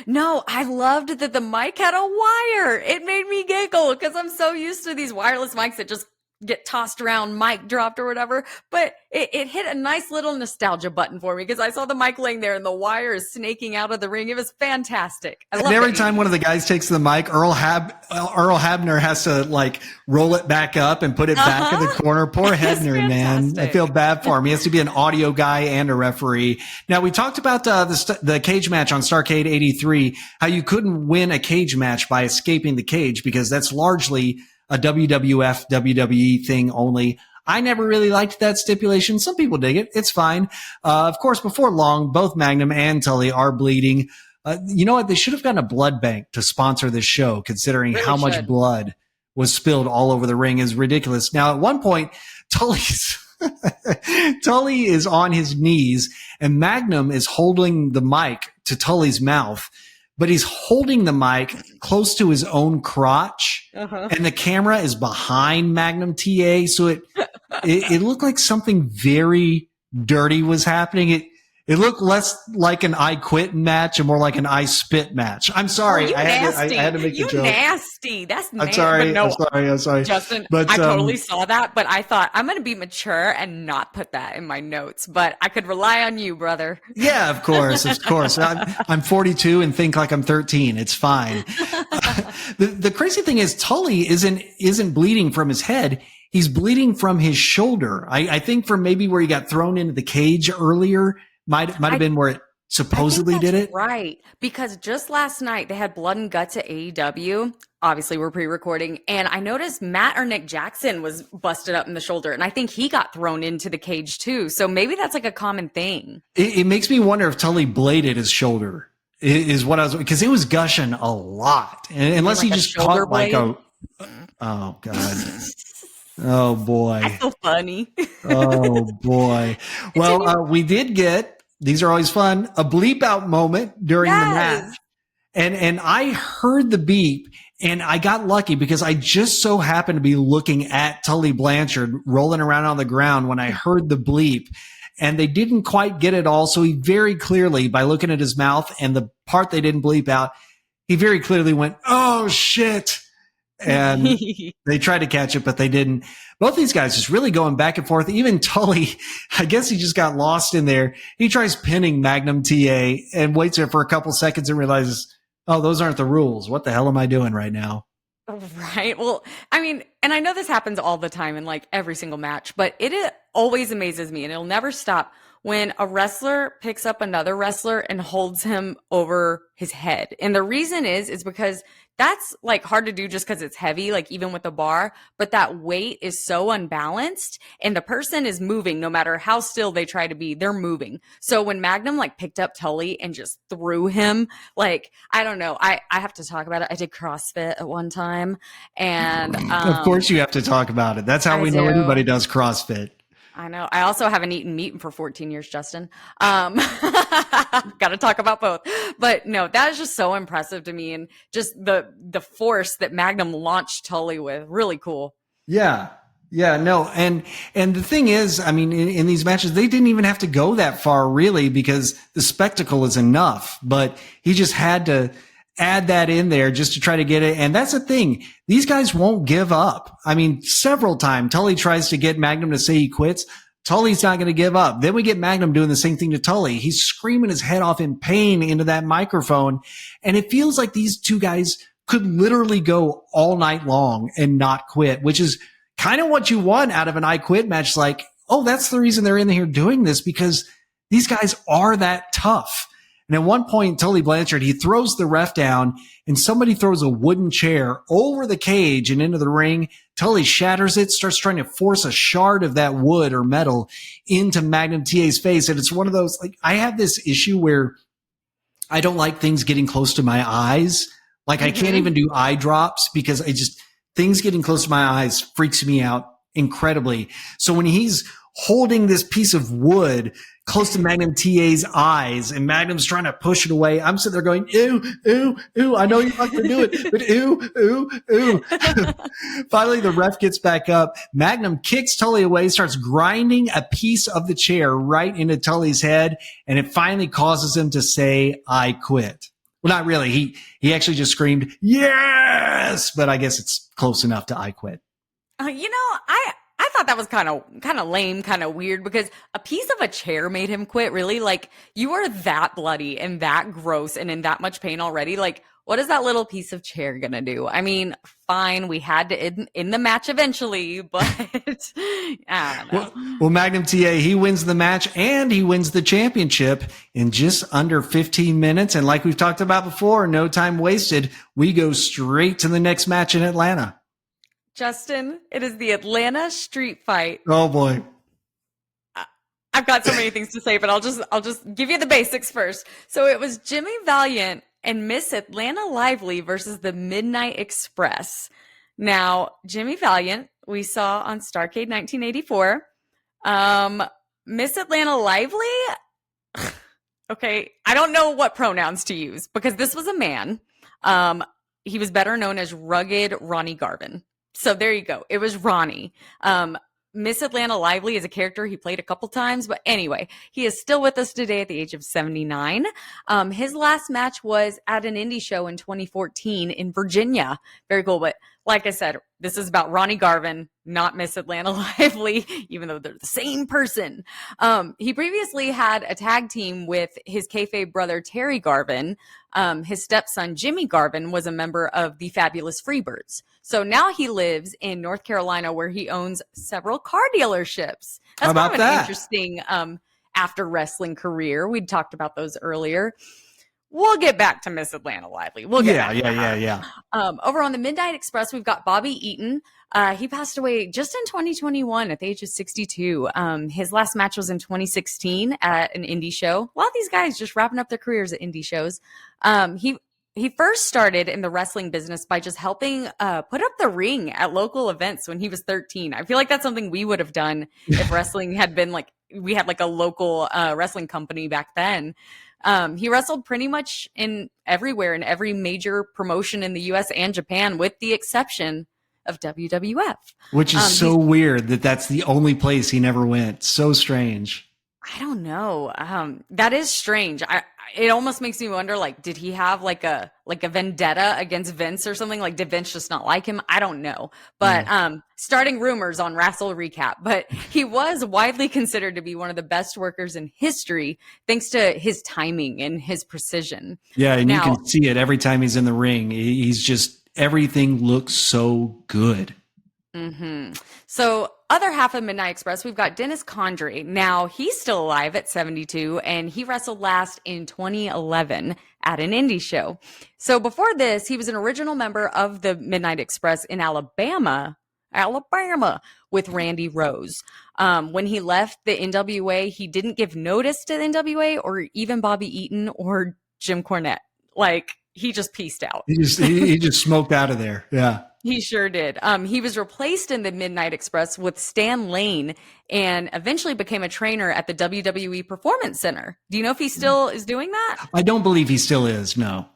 No, I loved that the mic had a wire. It made me giggle because I'm so used to these wireless mics that just get tossed around, mic dropped or whatever. But it hit a nice little nostalgia button for me because I saw the mic laying there and the wire is snaking out of the ring. It was fantastic. And every time one of the guys takes the mic, Earl Hebner has to like roll it back up and put it back in the corner. Poor Hebner, man. I feel bad for him. He has to be an audio guy and a referee. Now, we talked about the cage match on Starrcade 83, how you couldn't win a cage match by escaping the cage because that's largely a WWF, WWE thing only. I never really liked that stipulation. Some people dig it. It's fine. Of course, before long, both Magnum and Tully are bleeding. You know what? They should have gotten a blood bank to sponsor this show, considering how much blood was spilled all over the ring. Is ridiculous. Now, at one point, Tully is on his knees, and Magnum is holding the mic to Tully's mouth. But he's holding the mic close to his own crotch, and the camera is behind Magnum TA. So it looked like something very dirty was happening. It looked less like an I Quit match and more like an I Spit match. I'm sorry. I had to make the joke. You nasty. That's nasty. I'm sorry. Justin, I totally saw that, but I thought I'm going to be mature and not put that in my notes. But I could rely on you, brother. Yeah, of course. I'm 42 and think like I'm 13. It's fine. The crazy thing is Tully isn't bleeding from his head. He's bleeding from his shoulder. I think from maybe where he got thrown into the cage earlier. Might have been where it supposedly did it. Right. Because just last night they had Blood and Guts at AEW. Obviously, we're pre-recording. And I noticed Matt or Nick Jackson was busted up in the shoulder. And I think he got thrown into the cage too. So maybe that's like a common thing. It makes me wonder if Tully bladed his shoulder is what I was, because it was gushing a lot. And unless he just caught like a, oh God. Oh boy. That's so funny. Oh boy. Well, we did get, these are always fun, a bleep out moment during the match. And I heard the beep and I got lucky because I just so happened to be looking at Tully Blanchard rolling around on the ground when I heard the bleep. and they didn't quite get it all. So he very clearly, by looking at his mouth and the part they didn't bleep out, he very clearly went, "Oh shit." And they tried to catch it, but they didn't. Both these guys just really going back and forth. Even Tully, I guess he just got lost in there. He tries pinning Magnum TA and waits there for a couple seconds and realizes, oh, those aren't the rules. What the hell am I doing right now? Right. Well, I mean, and I know this happens all the time in like every single match, but it always amazes me and it'll never stop when a wrestler picks up another wrestler and holds him over his head. And the reason is because that's like hard to do just because it's heavy, like even with the bar, but that weight is so unbalanced and the person is moving no matter how still they try to be, they're moving. So when Magnum like picked up Tully and just threw him, like, I don't know, I have to talk about it. I did CrossFit at one time and of course you have to talk about it. That's how we know everybody does CrossFit. I know. I also haven't eaten meat for 14 years, Justin. Got to talk about both. But no, that is just so impressive to me. And just the force that Magnum launched Tully with, really cool. Yeah. Yeah, no. And the thing is, I mean, in these matches, they didn't even have to go that far really because the spectacle is enough, but he just had to add that in there just to try to get it. And that's the thing. These guys won't give up. I mean, several times Tully tries to get Magnum to say he quits. Tully's not going to give up. Then we get Magnum doing the same thing to Tully. He's screaming his head off in pain into that microphone. And it feels like these two guys could literally go all night long and not quit, which is kind of what you want out of an I Quit match. Like, oh, that's the reason they're in here doing this, because these guys are that tough. And at one point, Tully Blanchard, he throws the ref down and somebody throws a wooden chair over the cage and into the ring. Tully shatters it, starts trying to force a shard of that wood or metal into Magnum TA's face. And it's one of those, like, I have this issue where I don't like things getting close to my eyes. Like I can't even do eye drops because things getting close to my eyes freaks me out incredibly. So when he's holding this piece of wood close to Magnum TA's eyes and Magnum's trying to push it away, I'm sitting there going, ew, ew, ew. I know you're not going to do it, but ew, ew, ew. Finally, the ref gets back up. Magnum kicks Tully away, starts grinding a piece of the chair right into Tully's head. And it finally causes him to say, I quit. Well, not really. He actually just screamed, yes, but I guess it's close enough to I quit. I thought that was kind of lame, kind of weird, because a piece of a chair made him quit. Really, like, you are that bloody and that gross and in that much pain already. Like, what is that little piece of chair gonna do? I mean, fine, we had to in the match eventually, but I don't know. Well, Magnum TA, he wins the match and he wins the championship in just under 15 minutes. And like we've talked about before, no time wasted. We go straight to the next match in Atlanta. Justin, it is the Atlanta Street Fight. Oh boy. I've got so many things to say, but I'll just give you the basics first. So it was Jimmy Valiant and Miss Atlanta Lively versus the Midnight Express. Now, Jimmy Valiant, we saw on Starrcade 1984. Miss Atlanta Lively, okay, I don't know what pronouns to use because this was a man. He was better known as Rugged Ronnie Garvin. So there you go. It was Ronnie. Miss Atlanta Lively is a character he played a couple times, but anyway, he is still with us today at the age of 79. His last match was at an indie show in 2014 in Virginia. Very cool. But like I said, this is about Ronnie Garvin, not Miss Atlanta Lively, even though they're the same person. He previously had a tag team with his kayfabe brother, Terry Garvin. His stepson, Jimmy Garvin, was a member of the Fabulous Freebirds. So now he lives in North Carolina where he owns several car dealerships. That's kind of an interesting after wrestling career. We talked about those earlier. We'll get back to Miss Atlanta Lively. We'll get back to her. Yeah. Over on the Midnight Express, we've got Bobby Eaton. He passed away just in 2021 at the age of 62. His last match was in 2016 at an indie show. A lot of these guys just wrapping up their careers at indie shows. He first started in the wrestling business by just helping put up the ring at local events when he was 13. I feel like that's something we would have done if wrestling had been like, we had like a local wrestling company back then. He wrestled pretty much in everywhere in every major promotion in the US and Japan, with the exception of WWF. Which is so weird that that's the only place he never went. So strange. I don't know. That is strange. It almost makes me wonder, like, did he have like a vendetta against Vince or something? Like, did Vince just not like him? I don't know. But starting rumors on Wrestle Recap. But he was widely considered to be one of the best workers in history, thanks to his timing and his precision. Yeah, and Now, you can see it every time he's in the ring. He's just everything looks so good. So, other half of Midnight Express, we've got Dennis Condrey. Now, he's still alive at 72, and he wrestled last in 2011 at an indie show. So, before this, he was an original member of the Midnight Express in Alabama, with Randy Rose. When he left the NWA, he didn't give notice to the NWA or even Bobby Eaton or Jim Cornette. Like, he just peaced out. He just smoked out of there. Yeah. He sure did. He was replaced in the Midnight Express with Stan Lane and eventually became a trainer at the WWE Performance Center. Do you know if he still is doing that? I don't believe he still is. No.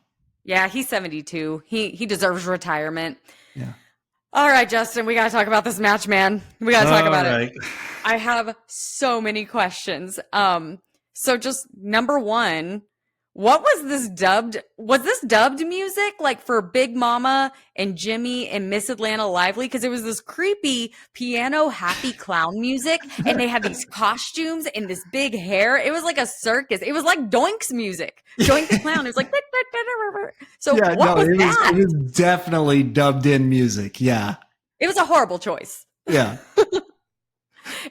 Yeah, he's 72. He deserves retirement. Yeah. All right, Justin, we got to talk about this match, man. We got to talk about it. I have so many questions. So just number one, what was this dubbed? Was this dubbed music like for Big Mama and Jimmy and Miss Atlanta Lively? Because it was this creepy piano happy clown music, and they had these costumes and this big hair. It was like a circus. It was like Doink's music. Doink the clown. It was like so. Yeah, what was that? It was definitely dubbed in music. Yeah, it was a horrible choice. Yeah,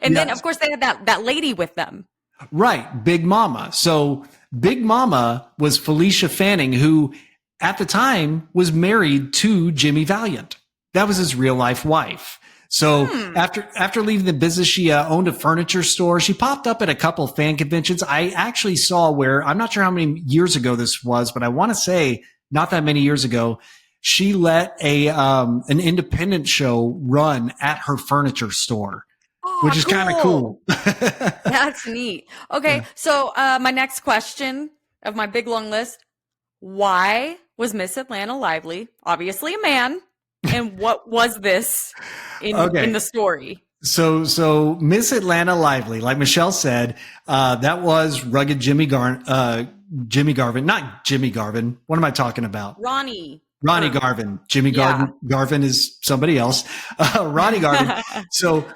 and then of course they had that lady with them. Right, Big Mama. So Big Mama was Felicia Fanning, who at the time was married to Jimmy Valiant. That was his real life wife. So after leaving the business, she owned a furniture store. She popped up at a couple of fan conventions. I actually saw where, I'm not sure how many years ago this was, but I want to say not that many years ago, she let an independent show run at her furniture store. Which is kind of cool. That's neat. Okay, yeah. So my next question of my big long list, why was Miss Atlanta Lively obviously a man? And what was this in the story? So Miss Atlanta Lively, like Michelle said, that was rugged Jimmy Garvin. Not Jimmy Garvin. What am I talking about? Ronnie Garvin. Jimmy Garvin is somebody else. Ronnie Garvin. So,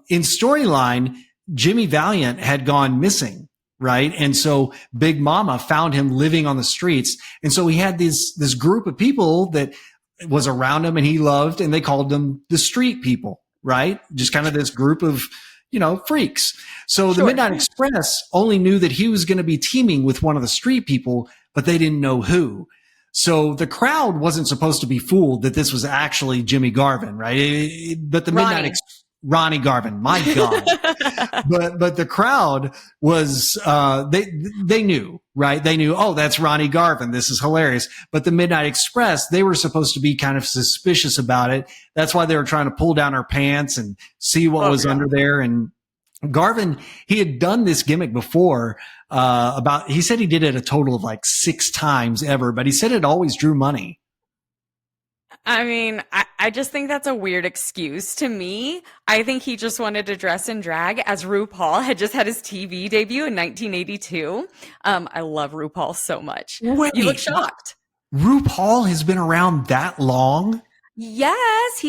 in storyline, Jimmy Valiant had gone missing, right? And so Big Mama found him living on the streets. And so he had this group of people that was around him and he loved, and they called them the street people, right? Just kind of this group of, freaks. So the Midnight Express only knew that he was going to be teaming with one of the street people, but they didn't know who. So the crowd wasn't supposed to be fooled that this was actually Jimmy Garvin, right? But the Ronnie Garvin, my God. but the crowd was, they knew, right? They knew, oh, that's Ronnie Garvin. This is hilarious. But the Midnight Express, they were supposed to be kind of suspicious about it. That's why they were trying to pull down her pants and see what was under there. And Garvin, he had done this gimmick before, he said he did it a total of like 6 times ever, but he said it always drew money. I mean, I just think that's a weird excuse to me. I think he just wanted to dress in drag, as RuPaul had just had his TV debut in 1982. I love RuPaul so much. Wait, you look shocked. RuPaul has been around that long? Yes,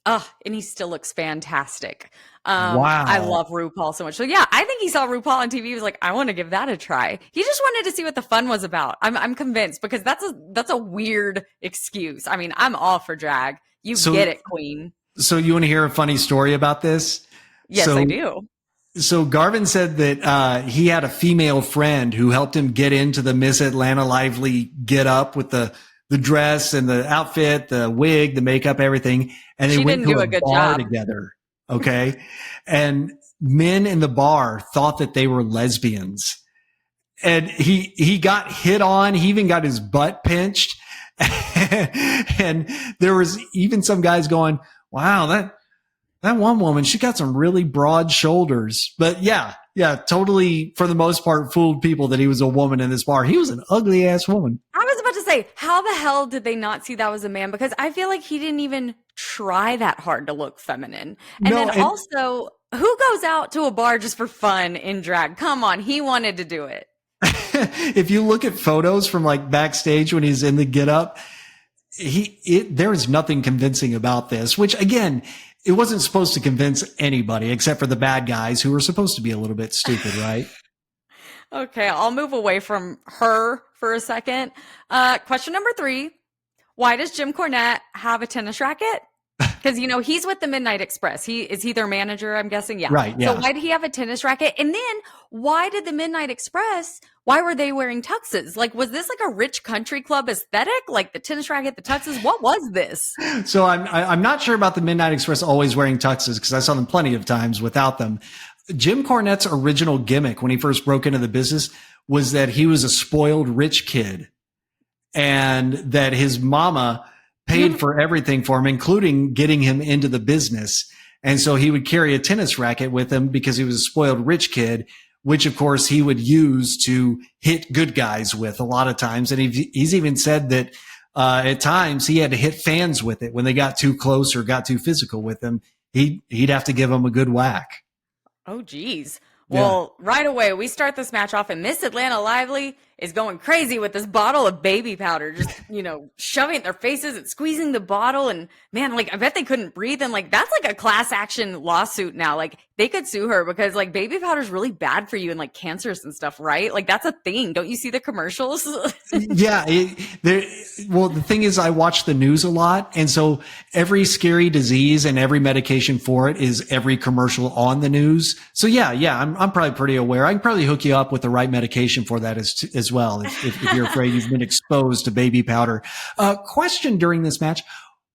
and he still looks fantastic. Wow. I love RuPaul so much. So yeah, I think he saw RuPaul on TV. He was like, I want to give that a try. He just wanted to see what the fun was about. I'm convinced, because that's a weird excuse. I mean, I'm all for drag. You get it, queen. So you want to hear a funny story about this? Yes, I do. So Garvin said that he had a female friend who helped him get into the Miss Atlanta Lively get up with the dress and the outfit, the wig, the makeup, everything. And they went to a bar together. Okay. And men in the bar thought that they were lesbians. And he got hit on. He even got his butt pinched. And there was even some guys going, wow, that one woman, she got some really broad shoulders. But yeah, totally, for the most part, fooled people that he was a woman in this bar. He was an ugly ass woman. I was about to say, how the hell did they not see that was a man? Because I feel like he didn't even try that hard to look feminine. And No, then and also, who goes out to a bar just for fun in drag? Come on, he wanted to do it. if you look at photos from like backstage when he's in the get up, there is nothing convincing about this, which again, it wasn't supposed to convince anybody except for the bad guys who were supposed to be a little bit stupid, right? Okay, I'll move away from her for a second. Question number 3. Why does Jim Cornette have a tennis racket? Because, he's with the Midnight Express. Is he their manager, I'm guessing? Yeah. Right, So yeah. why did he have a tennis racket? And then why did the Midnight Express, why were they wearing tuxes? Like, was this like a rich country club aesthetic? Like the tennis racket, the tuxes? What was this? So I'm not sure about the Midnight Express always wearing tuxes because I saw them plenty of times without them. Jim Cornette's original gimmick when he first broke into the business was that he was a spoiled rich kid and that his mama paid for everything for him, including getting him into the business. And so he would carry a tennis racket with him because he was a spoiled rich kid, which of course he would use to hit good guys with a lot of times. And he's even said that at times he had to hit fans with it when they got too close or got too physical with him. He'd have to give them a good whack. Oh, geez. Well, right away, we start this match off, and Miss Atlanta Lively is going crazy with this bottle of baby powder, just, shoving it in their faces and squeezing the bottle. And man, like, I bet they couldn't breathe. And like, that's like a class action lawsuit now. Like, they could sue her because like baby powder is really bad for you and like cancers and stuff, right? Like, that's a thing. Don't you see the commercials? Yeah. Well, the thing is, I watch the news a lot. And so every scary disease and every medication for it is every commercial on the news. So yeah, I'm probably pretty aware. I can probably hook you up with the right medication for that as well. If you're afraid you've been exposed to baby powder. Question during this match.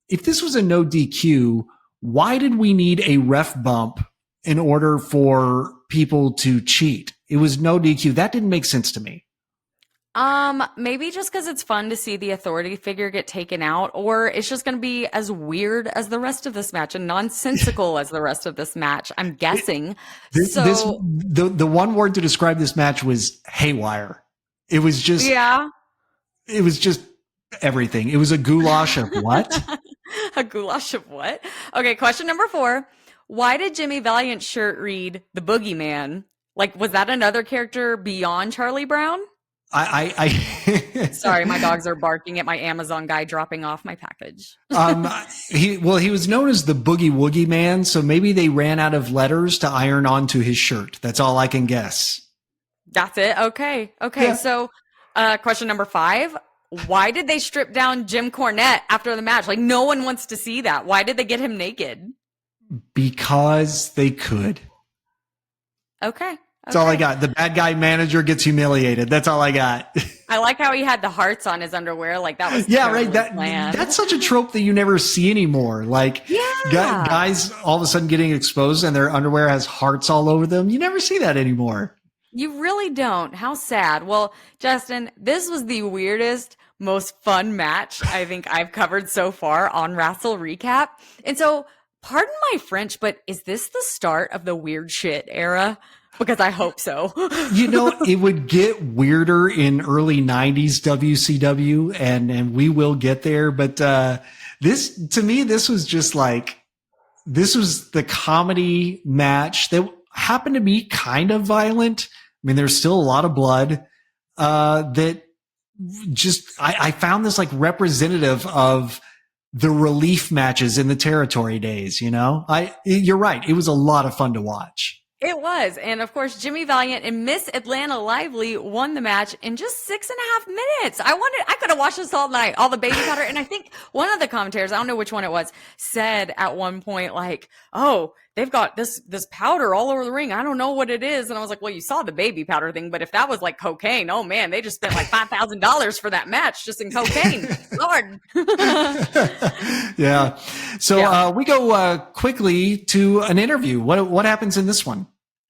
If this was a no DQ, why did we need a ref bump in order for people to cheat? It was no DQ. That didn't make sense to me. Maybe just because it's fun to see the authority figure get taken out, or it's just going to be as weird as the rest of this match and nonsensical as the rest of this match. I'm guessing. The one word to describe this match was haywire. It was just, it was just everything. It was a goulash of what? A goulash of what? Okay, question number 4. Why did Jimmy Valiant's shirt read the Boogeyman? Like, was that another character beyond Charlie Brown? Sorry, my dogs are barking at my Amazon guy dropping off my package. He was known as the Boogie Woogie Man, so maybe they ran out of letters to iron onto his shirt. That's all I can guess. That's it. Okay. Yeah. So, question number 5. Why did they strip down Jim Cornette after the match? Like, no one wants to see that. Why did they get him naked? Because they could. Okay. That's all I got. The bad guy manager gets humiliated. That's all I got. I like how he had the hearts on his underwear. Like, that was right. That's such a trope that you never see anymore. Like, guys all of a sudden getting exposed and their underwear has hearts all over them. You never see that anymore. You really don't. How sad. Well, Justin, this was the weirdest, most fun match I think I've covered so far on Wrestle Recap. And so, pardon my French, but is this the start of the weird shit era? Because I hope so. It would get weirder in early 90s WCW, and we will get there. But this was just like, this was the comedy match that happened to be kind of violent. I mean, there's still a lot of blood. That just, I found this like representative of the relief matches in the territory days. You're right. It was a lot of fun to watch. It was. And of course, Jimmy Valiant and Miss Atlanta Lively won the match in just 6.5 minutes. I could have watched this all night, all the baby powder. And I think one of the commentators, I don't know which one it was, said at one point, like, oh, they've got this powder all over the ring. I don't know what it is. And I was like, well, you saw the baby powder thing, but if that was like cocaine, oh man, they just spent like $5,000 for that match just in cocaine. Lord. Yeah. So we go quickly to an interview. What happens in this one?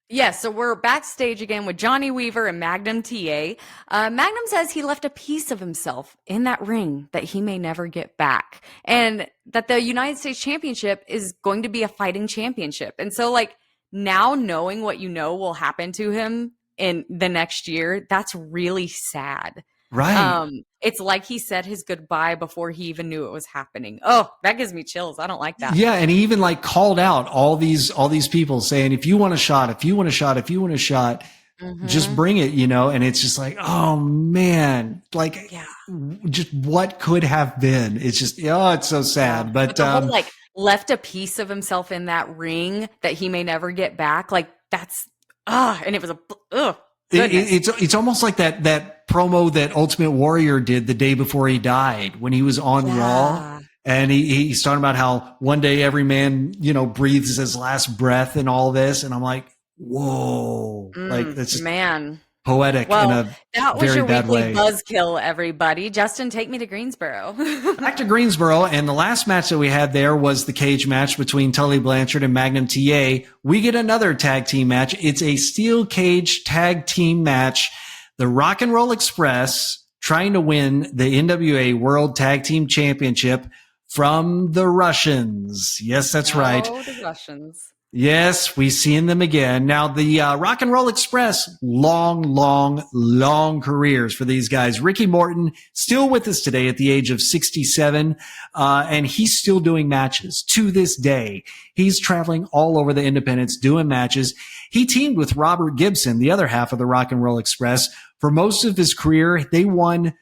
Yes, so we're backstage again with Johnny Weaver and Magnum TA. Magnum says he left a piece of himself in that ring that he may never get back, and that the United States Championship is going to be a fighting championship. And so, like, now knowing what will happen to him in the next year, that's really sad. Right. It's like he said his goodbye before he even knew it was happening. Oh, that gives me chills. I don't like that. Yeah, and he even like called out all these people saying, if you want a shot, if you want a shot, if you want a shot, just bring it, and it's just like, oh man, like just what could have been. It's just, it's so sad. But the whole like left a piece of himself in that ring that he may never get back. Like that's, and it was it's almost like that promo that Ultimate Warrior did the day before he died when he was on Raw. And he's talking about how one day every man, breathes his last breath and all this. And I'm like, whoa, like that's just poetic in a that was very your bad weekly way. Buzzkill, everybody. Justin, take me to Greensboro. Back to Greensboro, and the last match that we had there was the cage match between Tully Blanchard and Magnum TA. We get another tag team match. It's a steel cage tag team match. The Rock and Roll Express trying to win the NWA World Tag Team Championship from the Russians. Yes, that's right. Oh, the Russians. Yes, we've seen them again. Now, the Rock and Roll Express, long careers for these guys. Ricky Morton, still with us today at the age of 67, and he's still doing matches to this day. He's traveling all over the independents doing matches. He teamed with Robert Gibson, the other half of the Rock and Roll Express. For most of his career, they won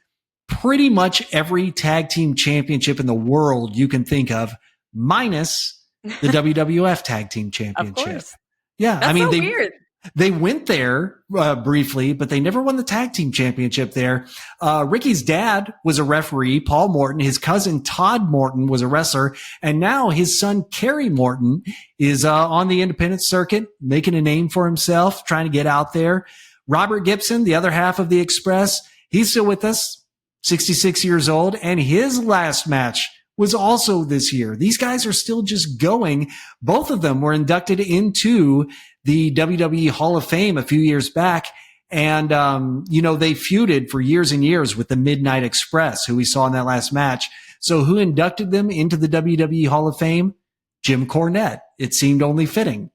pretty much every tag team championship in the world you can think of, minus the WWF Tag Team Championship. Of course. Yeah. That's so weird. They went there briefly, but they never won the Tag Team Championship there. Ricky's dad was a referee, Paul Morton. His cousin Todd Morton was a wrestler. And now his son Kerry Morton is on the independent circuit, making a name for himself, trying to get out there. Robert Gibson, the other half of the Express, he's still with us, 66 years old. And his last match was also this year. These guys are still just going. Both of them were inducted into the WWE Hall of Fame a few years back. And, they feuded for years and years with the Midnight Express, who we saw in that last match. So who inducted them into the WWE Hall of Fame? Jim Cornette. It seemed only fitting.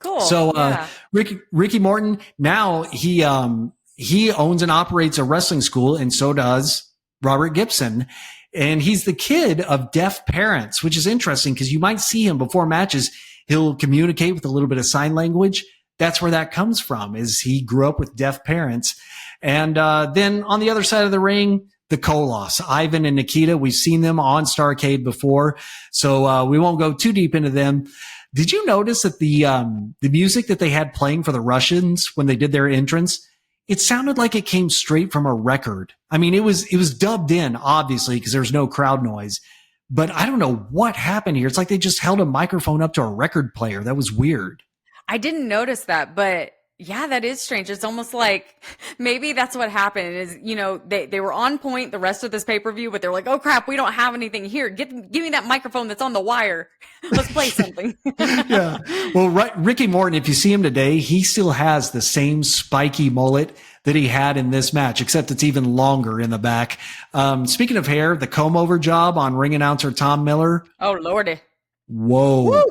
Cool. So, Ricky Morton, now he owns and operates a wrestling school, and so does Robert Gibson. And he's the kid of deaf parents, which is interesting because you might see him before matches. He'll communicate with a little bit of sign language. That's where that comes from, is he grew up with deaf parents. And then on the other side of the ring, the Koloss, Ivan and Nikita. We've seen them on Starrcade before, so we won't go too deep into them. Did you notice that the music that they had playing for the Russians when they did their entrance, it sounded like it came straight from a record. I mean, it was dubbed in, obviously, because there's no crowd noise. But I don't know what happened here. It's like they just held a microphone up to a record player. That was weird. I didn't notice that, but yeah, that is strange. It's almost like maybe that's what happened is, they were on point the rest of this pay-per-view, but they're like, oh crap, we don't have anything here. Give me that microphone that's on the wire. Let's play something. Yeah. Well, Ricky Morton, if you see him today, he still has the same spiky mullet that he had in this match, except it's even longer in the back. Speaking of hair, the comb over job on ring announcer Tom Miller. Oh, Lordy. Whoa. Woo!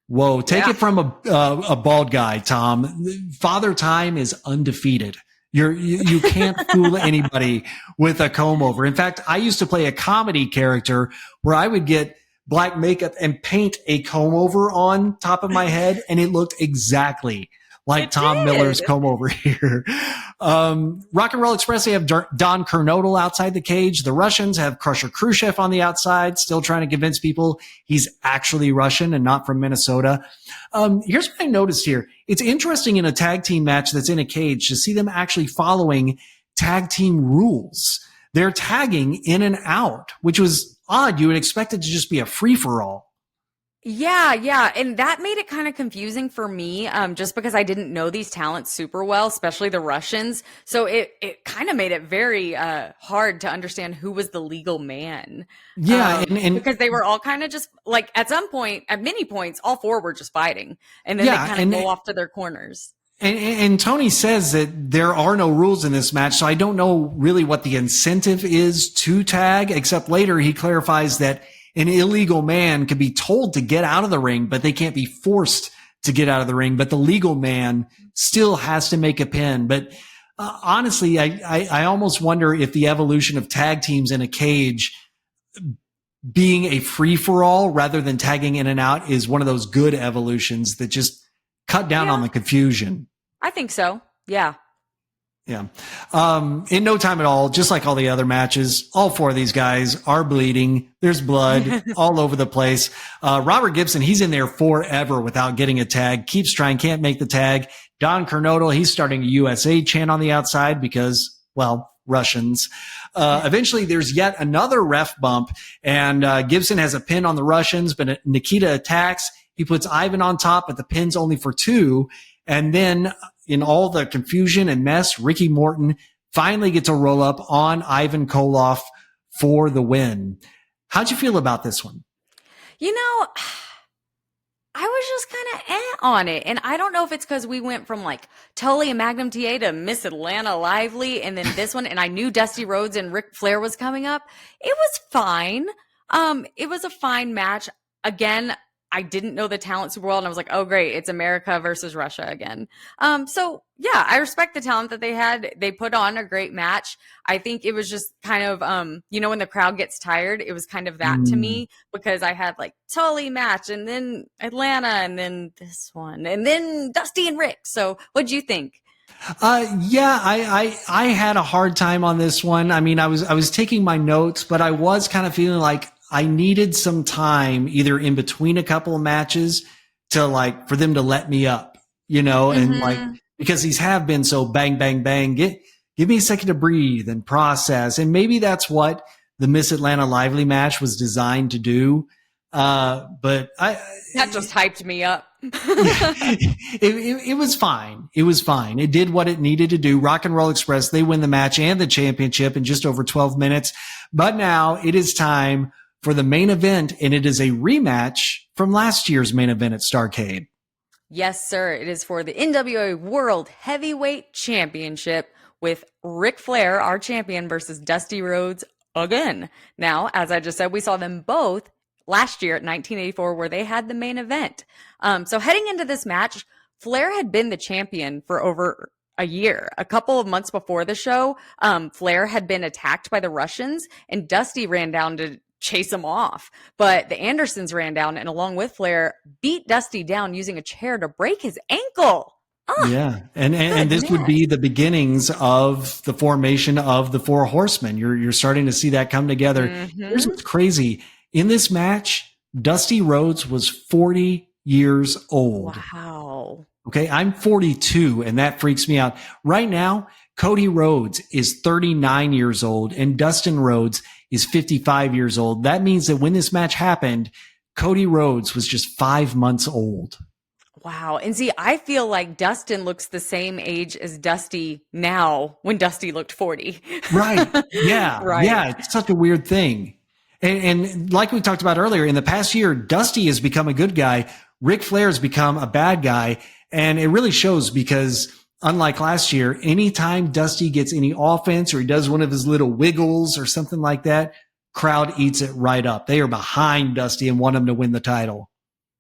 Whoa, take it from a bald guy, Tom. Father Time is undefeated. You can't fool anybody with a comb over. In fact, I used to play a comedy character where I would get black makeup and paint a comb over on top of my head, and it looked exactly like Tom Miller's comb over here. Rock and Roll Express, they have Don Kernodle outside the cage. The Russians have Crusher Khrushchev on the outside, still trying to convince people he's actually Russian and not from Minnesota. Here's what I noticed here. It's interesting in a tag team match that's in a cage to see them actually following tag team rules. They're tagging in and out, which was odd. You would expect it to just be a free-for-all. Yeah. And that made it kind of confusing for me, just because I didn't know these talents super well, especially the Russians. So it kind of made it very hard to understand who was the legal man. Yeah. And because they were all kind of just like at many points, all four were just fighting. And then they kind of go off to their corners. And Tony says that there are no rules in this match, so I don't know really what the incentive is to tag, except later he clarifies that an illegal man can be told to get out of the ring, but they can't be forced to get out of the ring. But the legal man still has to make a pin. But Honestly, I almost wonder if the evolution of tag teams in a cage being a free for all rather than tagging in and out is one of those good evolutions that just cut down on Yeah, the confusion. I think so. Yeah. Yeah. In no time at all, just like all the other matches, all four of these guys are bleeding. There's blood all over the place. Robert Gibson, he's in there forever without getting a tag, keeps trying, can't make the tag. Don Kernodle, he's starting a USA chant on the outside because, well, Russians. Eventually there's yet another ref bump and, Gibson has a pin on the Russians, but Nikita attacks. He puts Ivan on top, but the pin's only for 2. And then in all the confusion and mess, Ricky Morton finally gets a roll up on Ivan Koloff for the win. How'd you feel about this one? You know, I was just kind of on it. And I don't know if it's because we went from like Tully and Magnum TA to Miss Atlanta Lively and then this one. And I knew Dusty Rhodes and Ric Flair was coming up. It was fine. It was a fine match. Again, I didn't know the talent super well, and I was like, oh, great, it's America versus Russia again. So yeah, I respect the talent that they had. They put on a great match. I think it was just kind of, when the crowd gets tired, it was kind of that to me because I had like Tully match and then Atlanta and then this one and then Dusty and Rick. So what'd you think? Yeah, I had a hard time on this one. I mean, I was taking my notes, but I was kind of feeling like I needed some time either in between a couple of matches to like, for them to let me up, and like, because these have been so bang, bang, bang, give me a second to breathe and process. And maybe that's what the Miss Atlanta Lively match was designed to do. But that just hyped me up. It was fine. It was fine. It did what it needed to do. Rock and Roll Express, they win the match and the championship in just over 12 minutes. But now it is time for the main event, and it is a rematch from last year's main event at Starrcade. Yes, sir. It is for the NWA World Heavyweight Championship with Ric Flair, our champion, versus Dusty Rhodes again. Now, as I just said, we saw them both last year at 1984 where they had the main event. So heading into this match, Flair had been the champion for over a year. A couple of months before the show, Flair had been attacked by the Russians and Dusty ran down to chase him off. But the Andersons ran down and along with Flair beat Dusty down using a chair to break his ankle. Oh, yeah. And this would be the beginnings of the formation of the Four Horsemen. You're starting to see that come together. Here's what's crazy. In this match, Dusty Rhodes was 40 years old. Wow. Okay. I'm 42 and that freaks me out. Right now, Cody Rhodes is 39 years old and Dustin Rhodes is 55 years old. That means that when this match happened, Cody Rhodes was just 5 months old. Wow. And see, I feel like Dustin looks the same age as Dusty now when Dusty looked 40. Right. Yeah. Right. Yeah. It's such a weird thing. And like we talked about earlier, in the past year, Dusty has become a good guy. Ric Flair has become a bad guy. And it really shows because unlike last year, anytime Dusty gets any offense or he does one of his little wiggles or something like that, crowd eats it right up. They are behind Dusty and want him to win the title.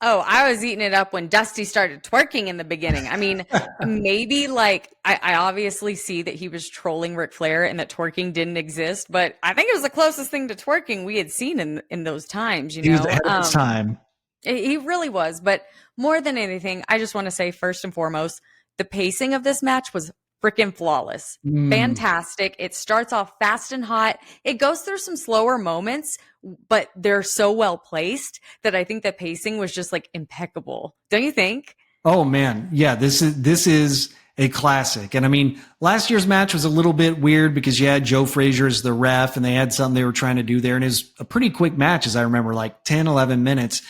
Oh, I was eating it up when Dusty started twerking in the beginning. I mean, maybe like I obviously see that he was trolling Ric Flair and that twerking didn't exist, but I think it was the closest thing to twerking we had seen in those times, He was ahead of his time. He really was. But more than anything, I just want to say first and foremost, the pacing of this match was freaking flawless. Fantastic. It starts off fast and hot. It goes through some slower moments, but they're so well placed that I think the pacing was just like impeccable. Don't you think? Oh man. Yeah, this is a classic. And I mean, last year's match was a little bit weird because you had Joe Frazier as the ref and they had something they were trying to do there. And it was a pretty quick match, as I remember, like 10, 11 minutes.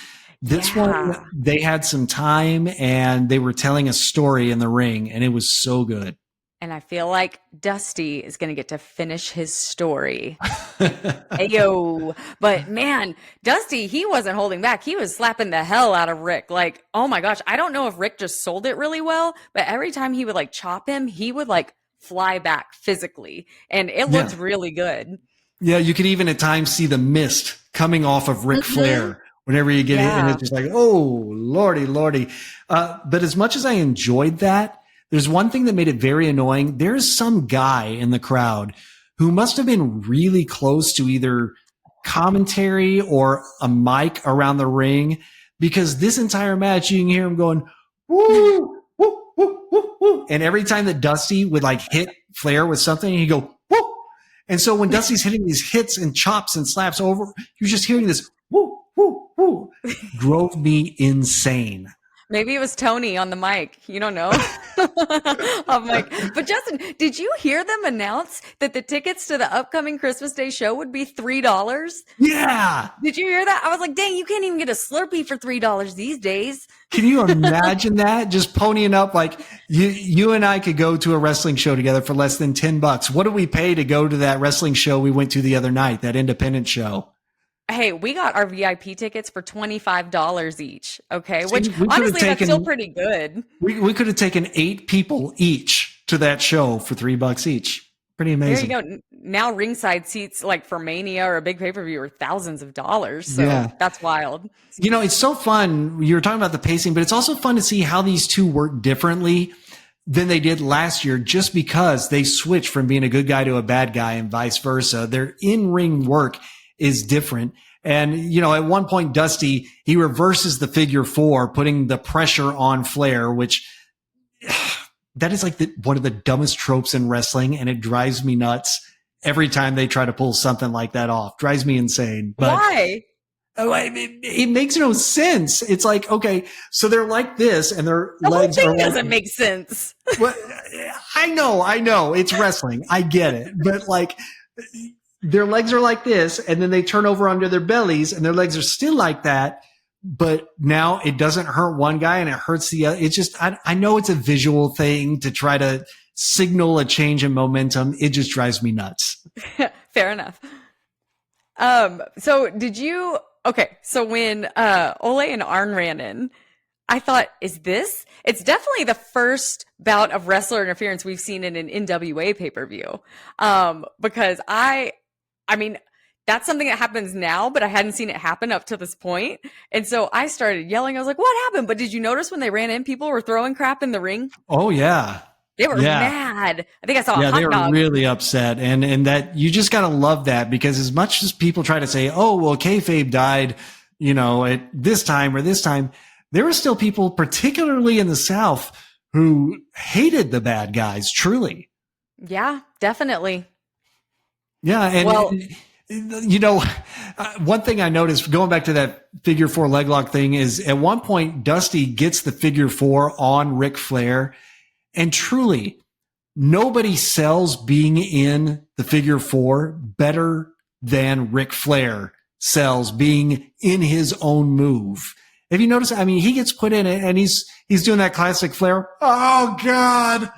This one, they had some time and they were telling a story in the ring and it was so good. And I feel like Dusty is going to get to finish his story. Ayo. But man, Dusty, he wasn't holding back. He was slapping the hell out of Rick. Like, oh my gosh. I don't know if Rick just sold it really well, but every time he would like chop him, he would like fly back physically. And it looked really good. Yeah, you could even at times see the mist coming off of Ric Flair whenever you get it. And it's just like, oh, Lordy, Lordy. But as much as I enjoyed that, there's one thing that made it very annoying. There's some guy in the crowd who must have been really close to either commentary or a mic around the ring, because this entire match you can hear him going, woo, woo, woo, woo, woo. And every time that Dusty would like hit Flair with something, he'd go, woo. And so when Dusty's hitting these hits and chops and slaps over, you're just hearing this woo, woo, woo. Drove me insane. Maybe it was Tony on the mic. You don't know. I'm like, but Justin, did you hear them announce that the tickets to the upcoming Christmas Day show would be $3? Yeah. Did you hear that? I was like, dang, you can't even get a Slurpee for $3 these days. Can you imagine that? Just ponying up like you and I could go to a wrestling show together for less than $10. What do we pay to go to that wrestling show we went to the other night, that independent show? Hey, we got our VIP tickets for $25 each. Okay. See, Which honestly, that's still pretty good. We could have taken 8 people each to that show for $3 each. Pretty amazing. There you go. Now ringside seats like for Mania or a big pay-per-view are thousands of dollars. So that's wild. You know, it's so fun. You were talking about the pacing, but it's also fun to see how these two work differently than they did last year, just because they switched from being a good guy to a bad guy and vice versa. Their in-ring work is different. And, you know, at one point, Dusty, he reverses the figure 4, putting the pressure on Flair, which that is like one of the dumbest tropes in wrestling. And it drives me nuts every time they try to pull something like that off. Drives me insane. But why? It makes no sense. It's like, okay, so they're like this and their legs are doesn't make sense. Well, I know. It's wrestling. I get it. But like, their legs are like this, and then they turn over onto their bellies, and their legs are still like that. But now it doesn't hurt one guy, and it hurts the other. It's just, I know it's a visual thing to try to signal a change in momentum. It just drives me nuts. Fair enough. So so when Ole and Arn ran in, I thought, it's definitely the first bout of wrestler interference we've seen in an NWA pay-per-view. Because I mean, that's something that happens now, but I hadn't seen it happen up to this point. And so I started yelling. I was like, what happened? But did you notice when they ran in, people were throwing crap in the ring? Oh, yeah. They were mad. I think I saw a hot dog. Yeah, they were really upset. And that you just got to love that, because as much as people try to say, oh, well, kayfabe died, you know, at this time or this time, there were still people, particularly in the South, who hated the bad guys, truly. Yeah, definitely. Yeah. And, you know, one thing I noticed going back to that figure 4 leg lock thing is at one point, Dusty gets the figure 4 on Ric Flair. And truly, nobody sells being in the figure 4 better than Ric Flair sells being in his own move. Have you noticed? I mean, he gets put in it and he's doing that classic Flair. Oh God.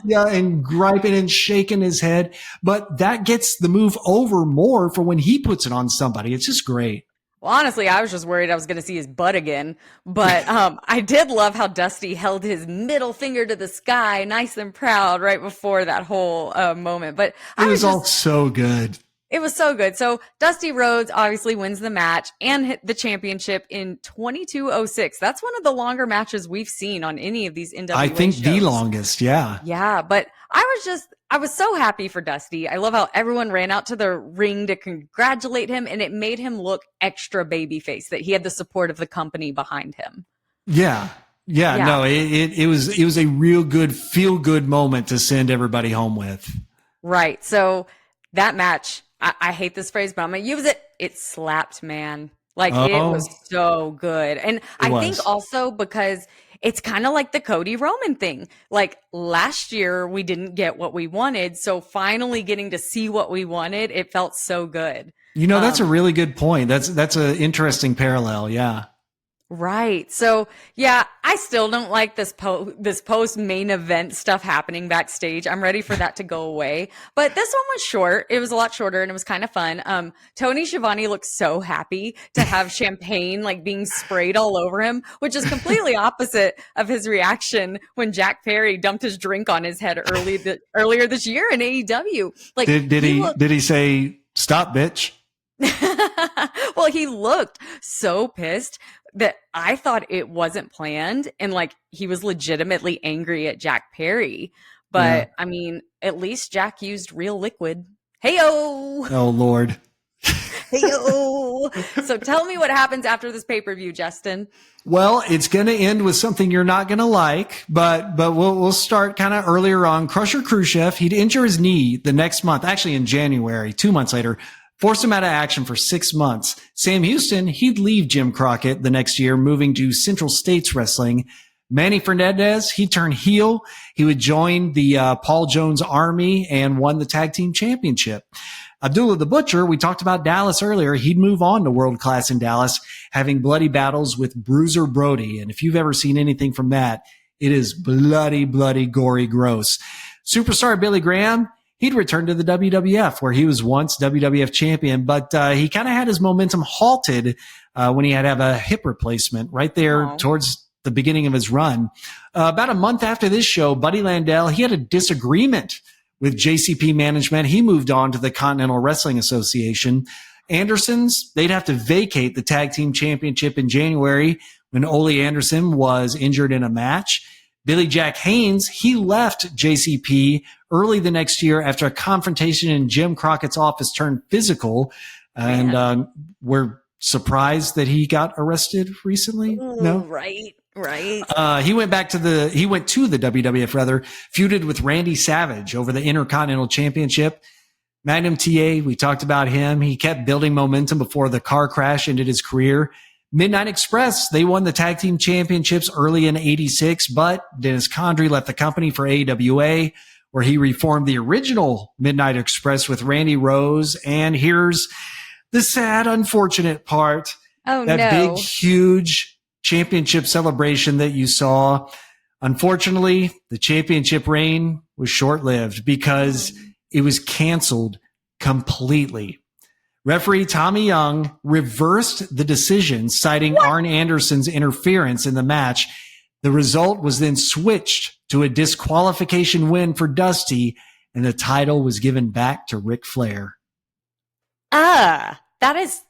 And griping and shaking his head. But that gets the move over more for when he puts it on somebody. It's just great. Well, honestly, I was just worried I was going to see his butt again. But I did love how Dusty held his middle finger to the sky, nice and proud, right before that whole moment. But it was all so good. It was so good. So Dusty Rhodes obviously wins the match and hit the championship in 22:06. That's one of the longer matches we've seen on any of these NWA I think shows. The longest, yeah. Yeah, but I was so happy for Dusty. I love how everyone ran out to the ring to congratulate him, and it made him look extra babyface, that he had the support of the company behind him. Yeah. No, it was a real good, feel good moment to send everybody home with. Right. So that match, I hate this phrase, but I'm going to use it. It slapped, man. Like, it was so good. And I think also because it's kind of like the Cody Roman thing. Like, last year, we didn't get what we wanted. So finally getting to see what we wanted, it felt so good. You know, that's a really good point. That's an interesting parallel. Yeah. Right. So, yeah, I still don't like this post main event stuff happening backstage. I'm ready for that to go away. But this one was short. It was a lot shorter and it was kind of fun. Tony Schiavone looked so happy to have champagne like being sprayed all over him, which is completely opposite of his reaction when Jack Perry dumped his drink on his head earlier this year in AEW. Like, did he say, "Stop, bitch"? Well, he looked so pissed. that I thought it wasn't planned and like he was legitimately angry at Jack Perry. Yeah. But I mean, at least Jack used real liquid. Heyo! Oh, Lord. Heyo! So tell me what happens after this pay-per-view, Justin. Well, it's going to end with something you're not going to like, but we'll start kind of earlier on. Crusher Khrushchev, he'd injure his knee the next month, actually in January, 2 months later, forced him out of action for 6 months. Sam Houston, he'd leave Jim Crockett the next year, moving to Central States Wrestling. Manny Fernandez, he'd turn heel. He would join the Paul Jones Army and won the tag team championship. Abdullah the Butcher, we talked about Dallas earlier. He'd move on to World Class in Dallas, having bloody battles with Bruiser Brody. And if you've ever seen anything from that, it is bloody, bloody, gory, gross. Superstar Billy Graham, he'd return to the WWF, where he was once WWF champion, but he kind of had his momentum halted when he had to have a hip replacement right there towards the beginning of his run. About a month after this show, Buddy Landel, he had a disagreement with JCP management. He moved on to the Continental Wrestling Association. Andersons, they'd have to vacate the tag team championship in January when Ole Anderson was injured in a match. Billy Jack Haynes, he left JCP early the next year after a confrontation in Jim Crockett's office turned physical. And we're surprised that he got arrested recently. Ooh, no, right. He went to the WWF rather, feuded with Randy Savage over the Intercontinental Championship. Magnum TA, we talked about him. He kept building momentum before the car crash ended his career. Midnight Express, they won the tag team championships early in 86, but Dennis Condrey left the company for AWA, where he reformed the original Midnight Express with Randy Rose. And here's the sad, unfortunate part. Oh, that no. big, huge championship celebration that you saw. Unfortunately, the championship reign was short-lived because it was canceled completely. Referee Tommy Young reversed the decision, citing Arn Anderson's interference in the match. The result was then switched to a disqualification win for Dusty, and the title was given back to Ric Flair. That is...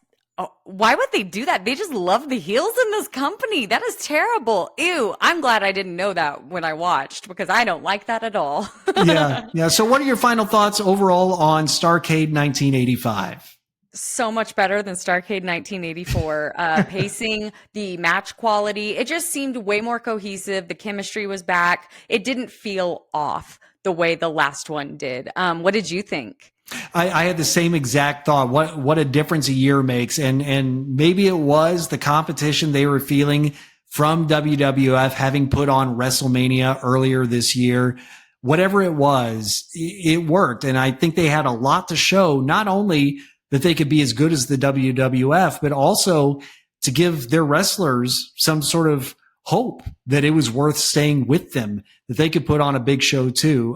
why would they do that? They just love the heels in this company. That is terrible. Ew. I'm glad I didn't know that when I watched because I don't like that at all. Yeah. So what are your final thoughts overall on Starrcade 1985? So much better than Starrcade 1984. Pacing, the match quality, it just seemed way more cohesive. The chemistry was back. It didn't feel off the way the last one did. What did you think? I had the same exact thought. What a difference a year makes. And maybe it was the competition they were feeling from WWF having put on WrestleMania earlier this year. Whatever it was, it worked. And I think they had a lot to show, not only that they could be as good as the WWF, but also to give their wrestlers some sort of hope that it was worth staying with them, that they could put on a big show too.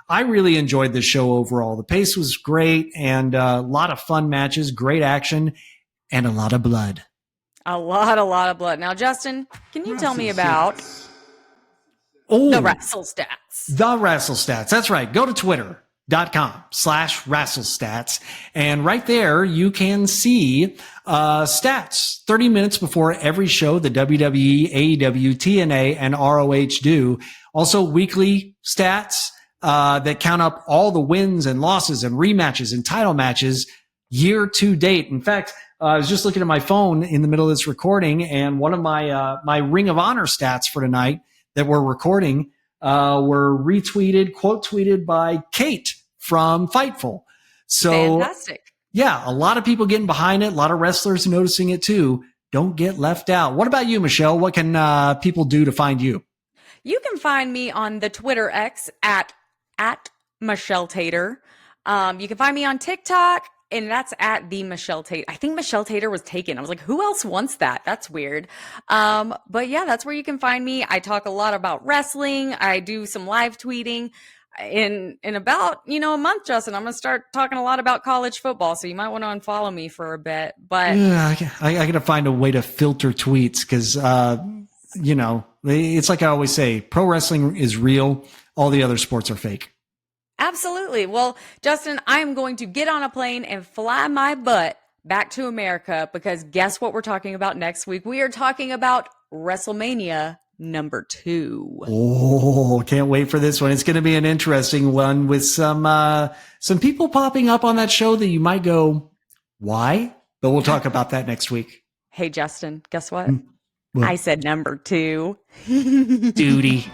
I really enjoyed the show overall. The pace was great and a lot of fun matches, great action, and a lot of blood. A lot of blood. Now, Justin, can you tell me about the Wrestle Stats? The Wrestle Stats. That's right. Go to twitter.com/WrestleStats. And right there, you can see stats 30 minutes before every show the WWE, AEW, TNA, and ROH do. Also, weekly stats that count up all the wins and losses and rematches and title matches year to date. In fact, I was just looking at my phone in the middle of this recording, and one of my my Ring of Honor stats for tonight that we're recording were retweeted, quote tweeted by Kate from Fightful. So fantastic. Yeah, a lot of people getting behind it. A lot of wrestlers noticing it too. Don't get left out. What about you, Michelle? What can people do to find you? You can find me on the Twitter X at Michelle Tater. You can find me on TikTok, and that's at the Michelle Tater. I think Michelle Tater was taken. I was like, who else wants that? That's weird. But yeah, that's where you can find me. I talk a lot about wrestling. I do some live tweeting. In about, a month, Justin, I'm going to start talking a lot about college football. So you might want to unfollow me for a bit. But yeah, I got to find a way to filter tweets because, it's like I always say, pro wrestling is real. All the other sports are fake. Absolutely. Well, Justin, I'm going to get on a plane and fly my butt back to America, because guess what we're talking about next week? We are talking about WrestleMania #2. Oh, can't wait for this one. It's going to be an interesting one with some people popping up on that show that you might go, why? But we'll talk about that next week. Hey, Justin, guess what? What? I said #2. Duty.